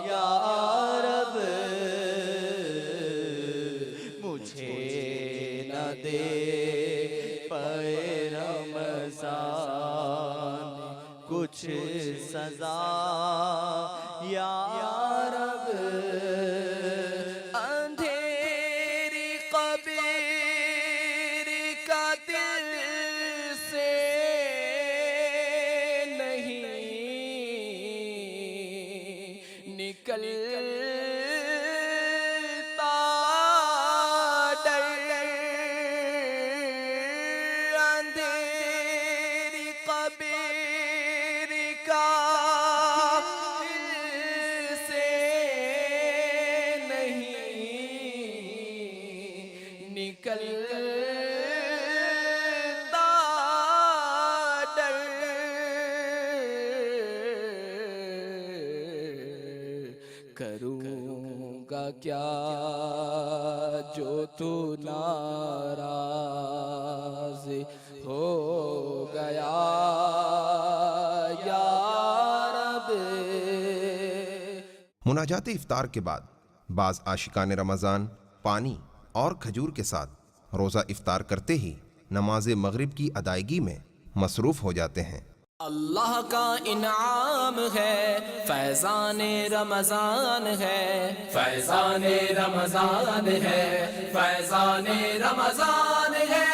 یا رب، مجھے نہ دے رمضان کچھ سزا یا رب، اندھیری قبر کا دل سے نکلتا ڈر، اندھیری قبر کا دل سے نہیں نکلتا ڈر، کروں گا کیا جو تو ناراض ہو گیا یا رب۔ مناجات افطار کے بعد بعض عاشقان رمضان پانی اور کھجور کے ساتھ روزہ افطار کرتے ہی نماز مغرب کی ادائیگی میں مصروف ہو جاتے ہیں۔ اللہ کا انعام ہے، فیضان رمضان ہے، فیضان رمضان ہے، فیضان رمضان ہے۔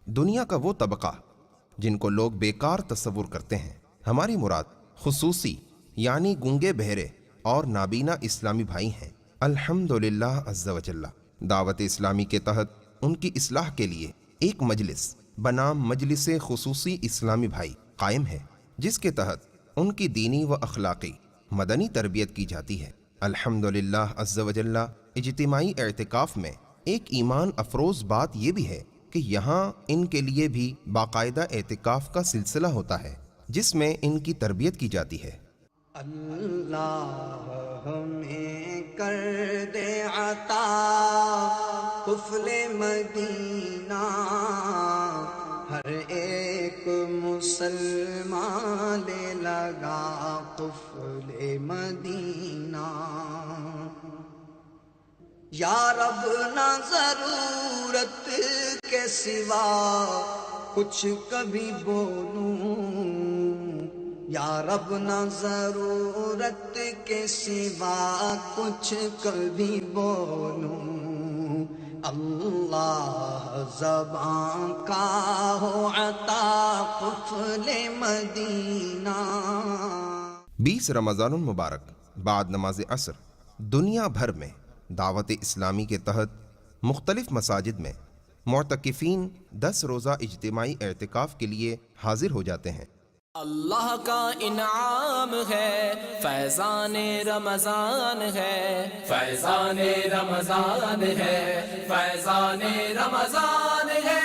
دنیا کا وہ طبقہ جن کو لوگ بیکار تصور کرتے ہیں، ہماری مراد خصوصی یعنی گونگے بہرے اور نابینا اسلامی بھائی ہیں۔ الحمدللہ عز و جل دعوت اسلامی کے تحت ان کی اصلاح کے لیے ایک مجلس بنام مجلس خصوصی اسلامی بھائی قائم ہے، جس کے تحت ان کی دینی و اخلاقی مدنی تربیت کی جاتی ہے۔ الحمدللہ عز و جل اجتماعی اعتکاف میں ایک ایمان افروز بات یہ بھی ہے کہ یہاں ان کے لیے بھی باقاعدہ اعتکاف کا سلسلہ ہوتا ہے، جس میں ان کی تربیت کی جاتی ہے۔ اللہ ہمیں کر دے عطا قفل مدینہ، ہر ایک مسلمان لے لگا قفل مدینہ۔ یا رب نہ ضرورت کے سوا کچھ کبھی بولوں، یا رب نہ ضرورت کے سوا کچھ کبھی بولوں، اللہ زبان کا ہو عطا قفل مدینہ۔ 20 رمضان المبارک بعد نماز عصر دنیا بھر میں دعوت اسلامی کے تحت مختلف مساجد میں معتکفین 10 روزہ اجتماعی اعتکاف کے لیے حاضر ہو جاتے ہیں۔ اللہ کا انعام ہے، فیضان رمضان ہے، فیضان رمضان ہے، فیضان رمضان ہے۔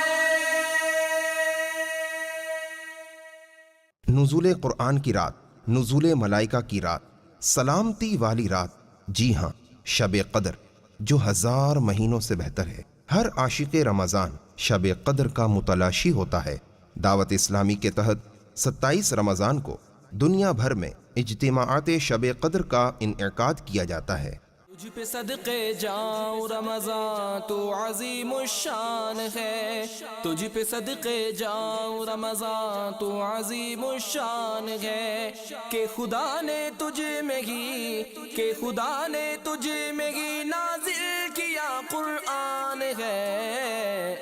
نزول قرآن کی رات، نزول ملائکہ کی رات، سلامتی والی رات، جی ہاں شب قدر، جو 1000 مہینوں سے بہتر ہے۔ ہر عاشق رمضان شب قدر کا متلاشی ہوتا ہے۔ دعوت اسلامی کے تحت 27 رمضان کو دنیا بھر میں اجتماعات شب قدر کا انعقاد کیا جاتا ہے۔ تجھ پہ صدقے جاؤں رمضان تو عظیم الشان ہے، تجھ پہ صدقے جاؤں رمضان تو عظیم الشان ہے، کہ خدا نے تجھ میں ہی، کہ خدا نے تجھ میں ہی نازل کیا قرآن ہے۔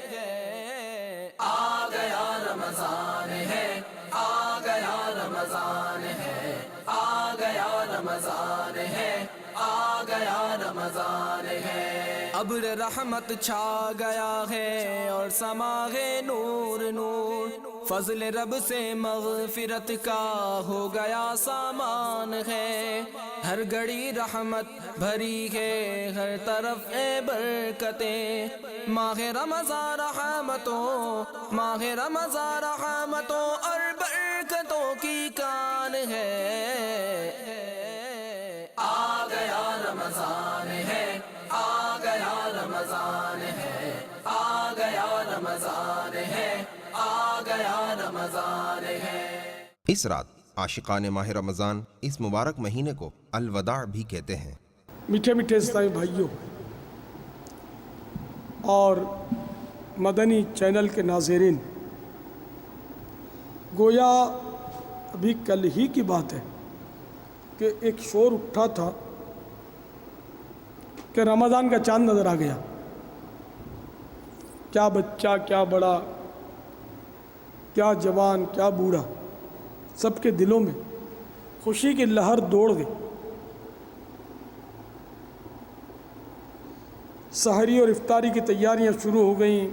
آ گیا رمضان ہے، آ گیا رمضان ہے، آ گیا رمضان ہے، آ گیا رمضان ہے۔ ابر رحمت چھا گیا ہے اور سما ہے نور نور، فضل رب سے مغفرت کا ہو گیا سامان ہے۔ ہر گھڑی رحمت بھری ہے، ہر طرف ہے برکتیں، ماہ رمضان رحمتوں، ماہ رمضان رحمتوں اور برکتوں کی کان ہے۔ آ گیا رمضان ہے، آ گیا رمضان ہے، آ گیا رمضان ہے، آ گیا رمضان ہے۔ اس رات عاشقان ماہ رمضان اس مبارک مہینے کو الوداع بھی کہتے ہیں۔ میٹھے میٹھے اسلامی بھائیوں اور مدنی چینل کے ناظرین، گویا ابھی کل ہی کی بات ہے کہ ایک شور اٹھا تھا کہ رمضان کا چاند نظر آ گیا۔ کیا بچہ، کیا بڑا، کیا جوان، کیا بوڑھا، سب کے دلوں میں خوشی کی لہر دوڑ گئی۔ سحری اور افطاری کی تیاریاں شروع ہو گئیں،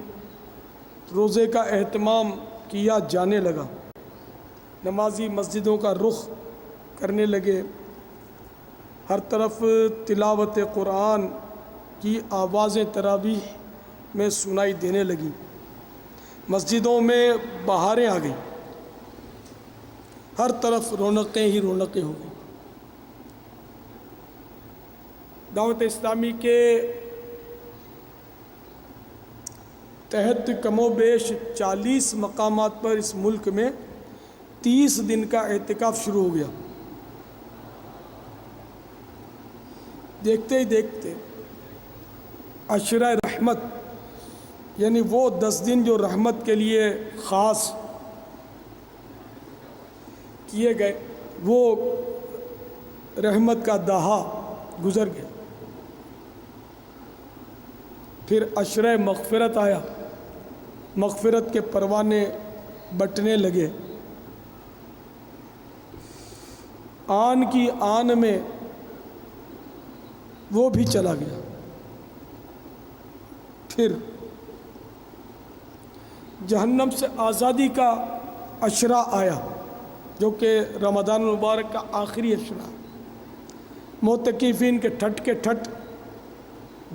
روزے کا اہتمام کیا جانے لگا، نمازی مسجدوں کا رخ کرنے لگے، ہر طرف تلاوت قرآن کی آوازیں تراویح میں سنائی دینے لگیں، مسجدوں میں بہاریں آ گئیں، ہر طرف رونقیں ہی رونقیں ہو گئیں۔ دعوت اسلامی کے تحت کم و بیش 40 مقامات پر اس ملک میں 30 دن کا اعتکاف شروع ہو گیا۔ دیکھتے ہی دیکھتے عشرہ رحمت، یعنی وہ 10 دن جو رحمت کے لیے خاص کیے گئے، وہ رحمت کا دہا گزر گیا۔ پھر عشرہ مغفرت آیا، مغفرت کے پروانے بٹنے لگے۔ آن کی آن میں وہ بھی چلا گیا. پھر جہنم سے آزادی کا عشرہ آیا جو کہ رمضان المبارک کا آخری عشرہ. معتکفین کے ٹھٹ کے ٹھٹ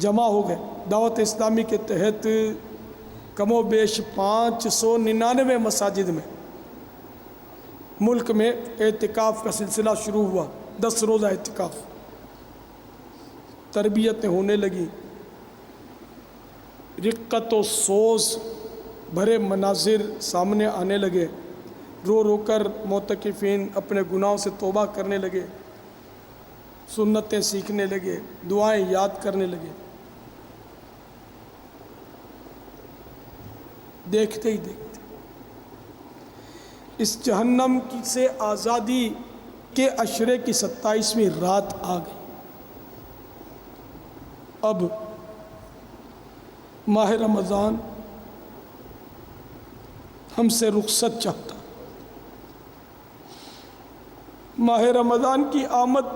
جمع ہو گئے. دعوت اسلامی کے تحت کم و بیش 599 مساجد میں ملک میں اعتکاف کا سلسلہ شروع ہوا. 10 روزہ اعتکاف. تربیتیں ہونے لگی. رقت و سوز بھرے مناظر سامنے آنے لگے. رو رو کر معتکفین اپنے گناہوں سے توبہ کرنے لگے. سنتیں سیکھنے لگے. دعائیں یاد کرنے لگے. دیکھتے ہی دیکھتے اس جہنم سے آزادی کے عشرے کی 27ویں رات آ گئی. اب ماہ رمضان ہم سے رخصت چاہتا. ماہ رمضان کی آمد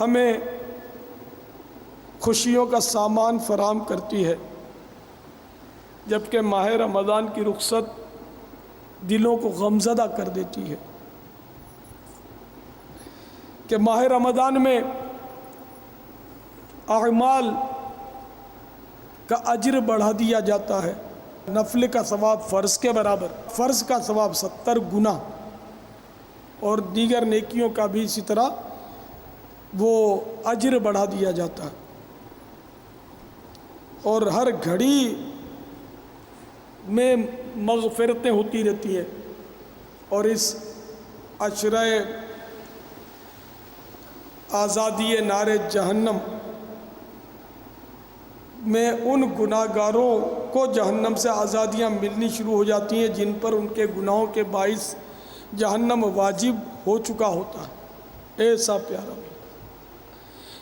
ہمیں خوشیوں کا سامان فراہم کرتی ہے، جبکہ ماہ رمضان کی رخصت دلوں کو غمزدہ کر دیتی ہے. کہ ماہ رمضان میں اعمال کا اجر بڑھا دیا جاتا ہے. نفل کا ثواب فرض کے برابر، فرض کا ثواب 70 گنا، اور دیگر نیکیوں کا بھی اسی طرح وہ اجر بڑھا دیا جاتا ہے. اور ہر گھڑی میں مغفرتیں ہوتی رہتی ہیں. اور اس عشرہ آزادی نار جہنم میں ان گناہ گاروں کو جہنم سے آزادیاں ملنی شروع ہو جاتی ہیں جن پر ان کے گناہوں کے باعث جہنم واجب ہو چکا ہوتا ہے. ایسا پیارا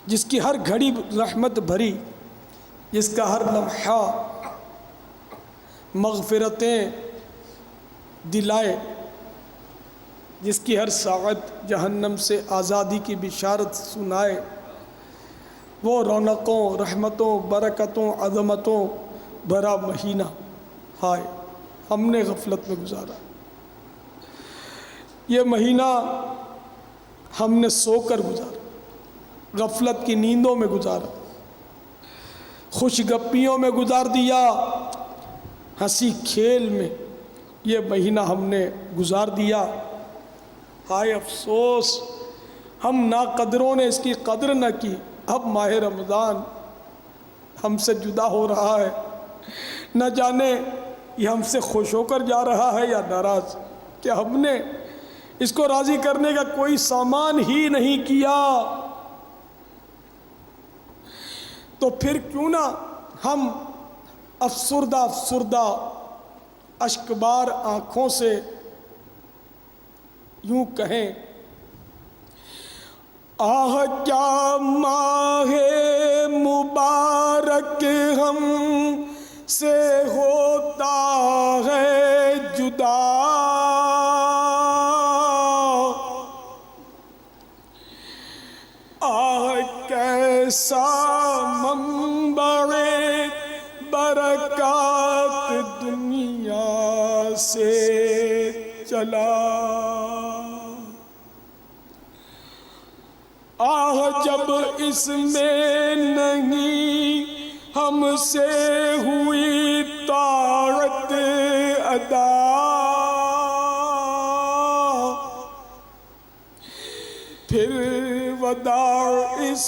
جس کی ہر گھڑی رحمت بھری، جس کا ہر لمحہ مغفرتیں دلائے، جس کی ہر ساعت جہنم سے آزادی کی بشارت سنائے. وہ رونقوں، رحمتوں، برکتوں، عظمتوں بھرا مہینہ ہائے ہم نے غفلت میں گزارا. یہ مہینہ ہم نے سو کر گزارا، غفلت کی نیندوں میں گزارا، خوش گپیوں میں گزار دیا، ہنسی کھیل میں یہ مہینہ ہم نے گزار دیا. ہائے افسوس ہم ناقدروں نے اس کی قدر نہ کی. اب ماہ رمضان ہم سے جدا ہو رہا ہے، نہ جانے یہ ہم سے خوش ہو کر جا رہا ہے یا ناراض، کہ ہم نے اس کو راضی کرنے کا کوئی سامان ہی نہیں کیا. تو پھر کیوں نہ ہم افسردہ اشکبار آنکھوں سے یوں کہیں، آہ کیا ماہ مبارک ہم سے ہوتا ہے جدا، آہ کیسا منبع برکات دنیا سے چلا، آہ جب اس میں نہیں ہم سے ہوئی طاعت ادا، پھر وداع اس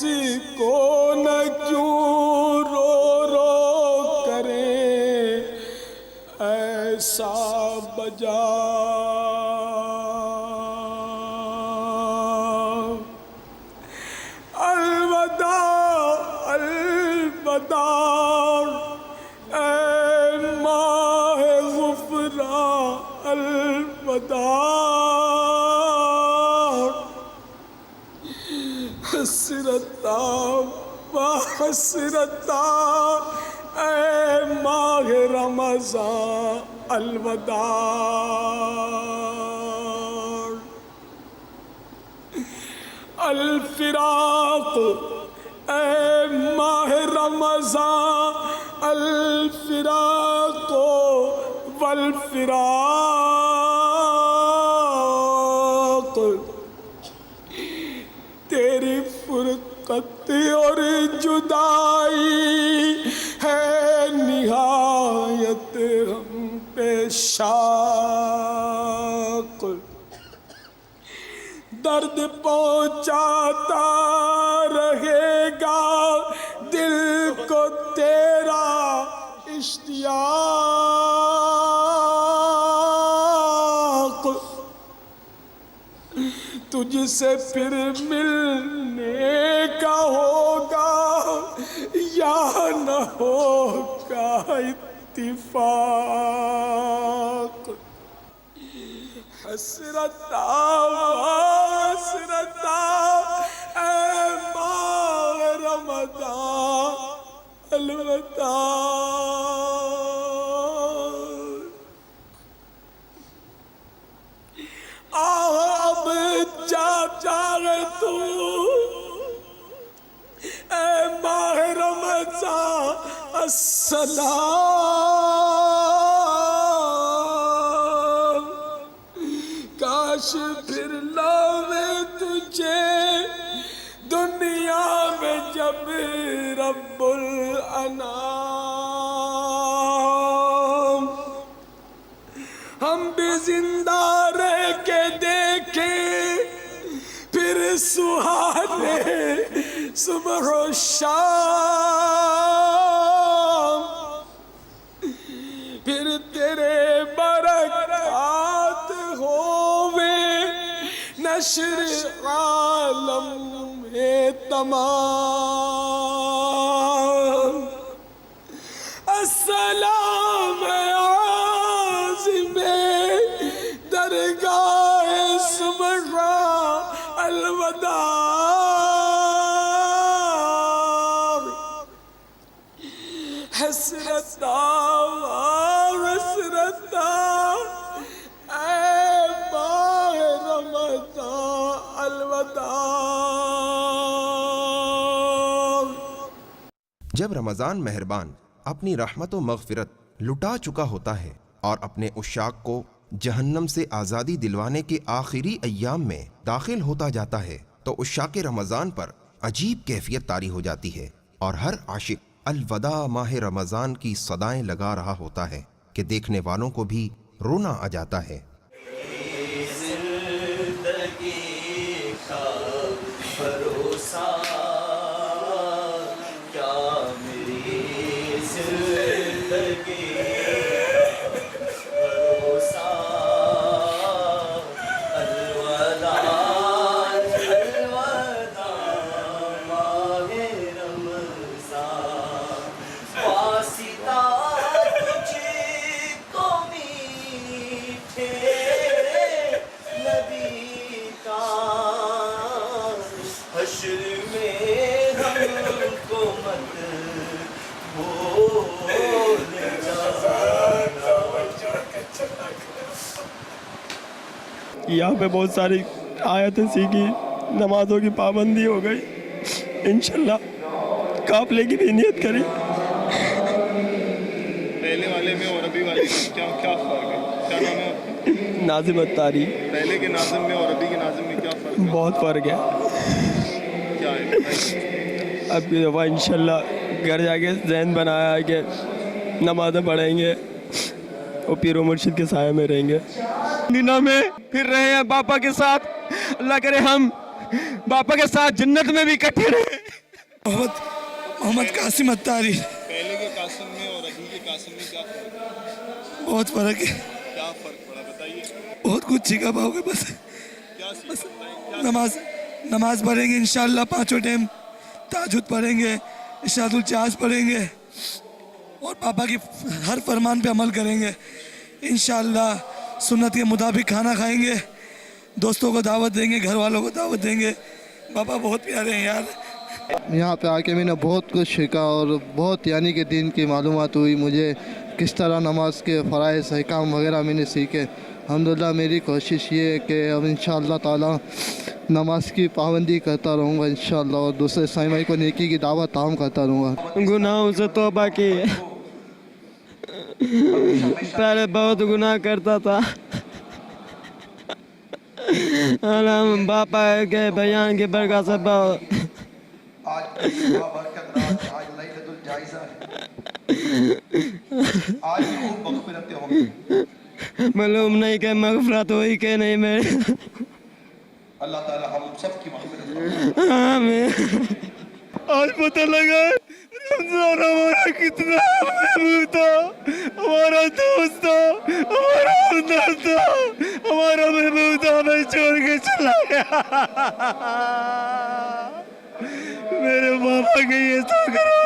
کو نہ کیوں رو رو کریں ایسا بجا. اے ماہ غفران الوداع، حسرتا و حسرتا اے ماہ رمضان الوداع. الفراق، اے ماہ رمضان الفراق والفراق، تیری فرقت اور جدائی ہے نہایت ہم پہ شاق، درد پہنچاتا رہے گا دل کو تیرا اشتیاق، تجھ سے پھر ملنے کا ہوگا یا نہ ہوگا اتفاق، حسرتا حسرتا اے ماہ رمضان الوداع، اب جا جائے تو اے ماہ رمضان السلام، کاش پھر لاوے تجھے دنیا میں جب رب الانام، ہم بھی زندہ رہ کے دیکھیں پھر سہانے صبح و شام، پھر تیرے برکات ہووے نشر عالم میں تمام، السلام عازم درگاہ سبحان الوداع، حسرتا حسرتا اے ماہ رمضان الوداع۔ جب رمضان مہربان اپنی رحمت و مغفرت لٹا چکا ہوتا ہے اور اپنے عشاق کو جہنم سے آزادی دلوانے کے آخری ایام میں داخل ہوتا جاتا ہے تو عشاق رمضان پر عجیب کیفیت طاری ہو جاتی ہے، اور ہر عاشق الوداع ماہ رمضان کی صدائیں لگا رہا ہوتا ہے کہ دیکھنے والوں کو بھی رونا آ جاتا ہے۔ زندگی کا بھروسہ کیا میری زندگی بھروسہ، الوداع الوداع ماہ رمضان، واسطہ تجھ کو میٹھے نبی کا، حشر میں ہم کو مت بھول جانا۔ یہاں پہ بہت ساری آیتیں سیکھی، نمازوں کی پابندی ہو گئی، انشاءاللہ قافلے کی بھی نیت کری۔ پہلے والے میں اور ابھی والے میں کیا فرق ہے؟ کیا نام ہے آپ کا؟ ناظم اتاری۔ پہلے کے ناظم میں اور ابھی کے ناظم میں کیا فرق ہے؟ بہت فرق ہے۔ کیا ہے؟ اب کی دفعہ انشاءاللہ گھر جا کے ذہن بنایا ہے کہ نمازیں پڑھیں گے اور پیر و مرشد کے سائے میں رہیں گے، دنیا میں پھر رہے ہیں باپا کے ساتھ، اللہ کرے ہم باپا کے ساتھ جنت میں بھی اکٹھے رہیں۔ محمد قاسم اتاری۔ پہلے کے قاسم میں اور ابھی کے قاسم میں کیا فرق ہے؟ بہت فرق ہے۔ کیا فرق پڑا بتائیے؟ بہت کچھ سیکھا پاؤ گے، بس نماز پڑھیں گے انشاءاللہ، پانچوں ٹائم تہجد پڑھیں گے، اشراۃ الچاذ پڑھیں گے، اور پاپا کی ہر فرمان پہ عمل کریں گے انشاءاللہ، سنت کے مطابق کھانا کھائیں گے، دوستوں کو دعوت دیں گے، گھر والوں کو دعوت دیں گے۔ پاپا بہت پیارے ہیں یار۔ یہاں پہ آ کے میں نے بہت کچھ سیکھا اور بہت یعنی کہ دین کی معلومات ہوئی مجھے، کس طرح نماز کے فرائض احکام وغیرہ میں نے سیکھے، الحمدللہ میری کوشش یہ ہے کہ اب انشاءاللہ تعالی نماز کی پابندی کرتا رہوں گا انشاءاللہ، اور دوسرے اسلامی بھائی کو نیکی کی دعوت عام کرتا رہوں گا۔ گناہوں سے توبہ کی ہے، پہلے بہت گناہ کرتا تھا، ہم باپا کے بیان کی برکت سے بہت معلوم نہیں کہ مغفرت ہوئی کہ نہیں میرے۔ اللہ تعالی ہم سب کی مغفرت آمین۔ آج پتہ لگا رمضان ہمارا کتنا محبوب تھا، ہمارا دوست تھا، ہمارا ہمدرد تھا، ہمارا محبوب تھا، ہمیں چھوڑ کے چلا گیا۔ میرے بابا کے یہ تو کرو،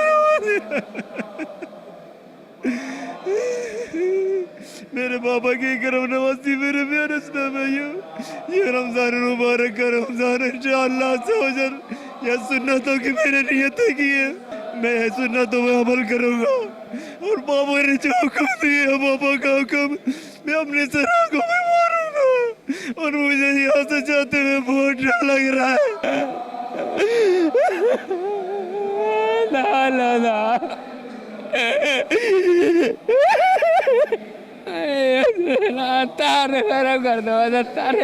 میرے بابا کی کرم نوازی میرے پیارے اسلام بھائیوں، یہ رمضان مبارک کا رمضان انشاءاللہ عز و جل یہ سنتوں کی میں نے نیتیں کی ہے، میں سنتوں میں عمل کروں گا، اور بابا نے جو حکم دیا بابا کا حکم میں اپنے سراغوں میں ماروں گا، اور مجھے یہاں سے جاتے ہوئے بہت ڈر لگ رہا ہے۔ لا لا لا تار خراب کر دو تار۔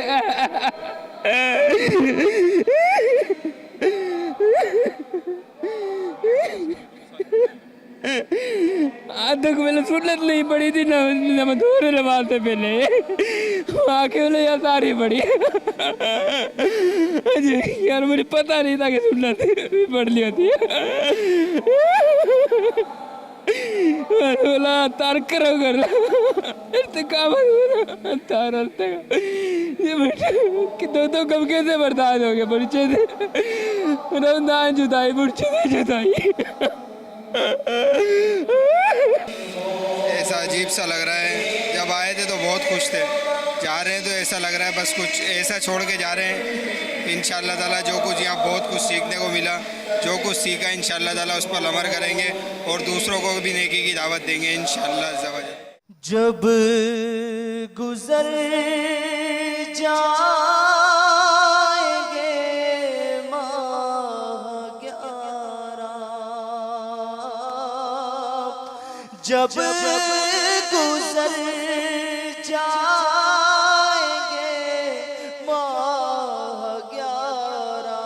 تک میں نے سنت نہیں پڑی تھی نہ دور نماز سے پہلے، آ کے میں یہ ساری پڑھی یار، مجھے پتہ نہیں تھا کہ سنت بھی پڑھ لی ہوتی ہے۔ بولا تار کرو کر تار دو کم کیسے برداشت ہو گیا، برچے سے رمضان جدائی، برچے سے جدائی۔ ایسا عجیب سا لگ رہا ہے، جب آئے تھے تو بہت خوش تھے، جا رہے ہیں تو ایسا لگ رہا ہے بس کچھ ایسا چھوڑ کے جا رہے ہیں۔ انشاءاللہ تعالیٰ جو کچھ یہاں بہت کچھ سیکھنے کو ملا، جو کچھ سیکھا انشاءاللہ تعالیٰ اس پر عمل کریں گے، اور دوسروں کو بھی نیکی کی دعوت دیں گے انشاءاللہ عز و جل۔ جب گزر جائیں گے ماہ 11، جب گزر جائیں گے ماہ 11،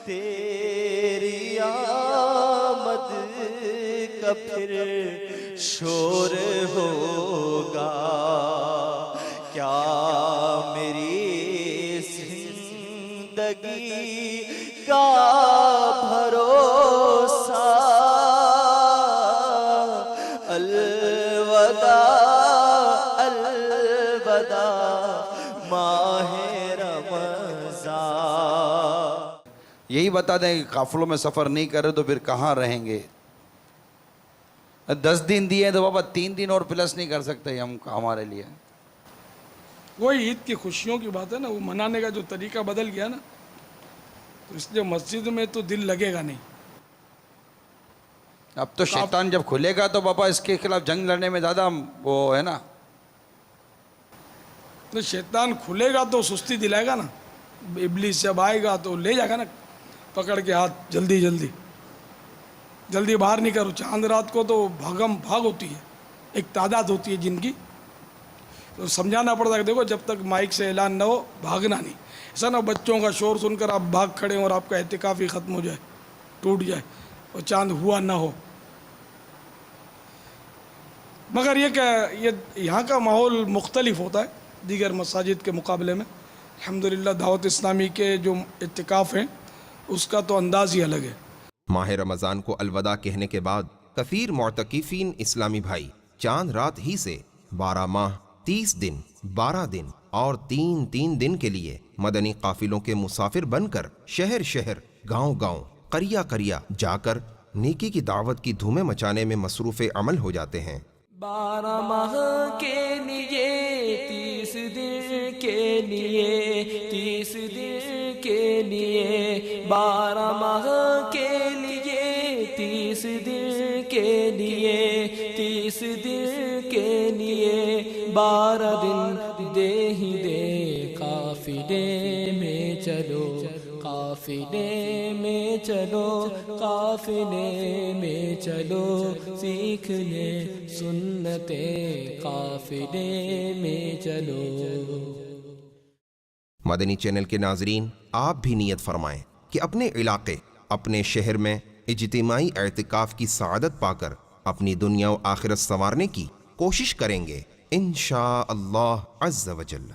تیری آمد کا پھر شور ہوگا، کیا میری زندگی کا بھروسہ، الوداع الوداع ماہ رمضان۔ یہی بتا دیں کہ قافلوں میں سفر نہیں کرے تو پھر کہاں رہیں گے؟ 10 دن دیے تو بابا 3 دن اور پلس نہیں کر سکتے ہم ہمارے لیے۔ وہی عید کی خوشیوں کی بات ہے نا، وہ منانے کا جو طریقہ بدل گیا نا، تو اس لیے مسجد میں تو دل لگے گا نہیں۔ اب تو شیطان جب کھلے گا تو بابا اس کے خلاف جنگ لڑنے میں زیادہ وہ ہے نا۔ تو شیطان کھلے گا تو سستی دلائے گا نا، ابلیس جب آئے گا تو لے جائے گا نا پکڑ کے ہاتھ، جلدی جلدی جلدی باہر نہیں کرو۔ چاند رات کو تو بھاگم بھاگ ہوتی ہے، ایک تعداد ہوتی ہے جن کی، تو سمجھانا پڑتا ہے کہ دیکھو جب تک مائک سے اعلان نہ ہو بھاگنا نہیں، ایسا نہ بچوں کا شور سن کر آپ بھاگ کھڑے اور آپ کا اعتکاف ہی ختم ہو جائے، ٹوٹ جائے اور چاند ہوا نہ ہو۔ مگر یہ کہ یہاں کا ماحول مختلف ہوتا ہے دیگر مساجد کے مقابلے میں، الحمدللہ دعوت اسلامی کے جو اعتکاف ہیں اس کا تو انداز ہی الگ ہے۔ ماہ رمضان کو الوداع کہنے کے بعد کثیر معتکفین اسلامی بھائی چاند رات ہی سے 12 ماہ 30 دن 12 دن اور 3 دن کے لیے مدنی قافلوں کے مسافر بن کر شہر شہر گاؤں گاؤں قریہ قریہ جا کر نیکی کی دعوت کی دھومیں مچانے میں مصروف عمل ہو جاتے ہیں۔ 12 ماہ کے لیے 30 دن کے لیے 30 دن کے لیے 12 ماہ کے لیے 30 دن کے لیے 30 دن کے لیے 12 دن دے ہی دے قافلے میں چلو، قافلے میں چلو، قافلے میں چلو، سیکھنے سنتیں قافلے میں چلو۔ مدنی چینل کے ناظرین، آپ بھی نیت فرمائیں کہ اپنے علاقے، اپنے شہر میں اجتماعی اعتکاف کی سعادت پا کر اپنی دنیا و آخرت سنوارنے کی کوشش کریں گے انشاء اللہ عز و جل۔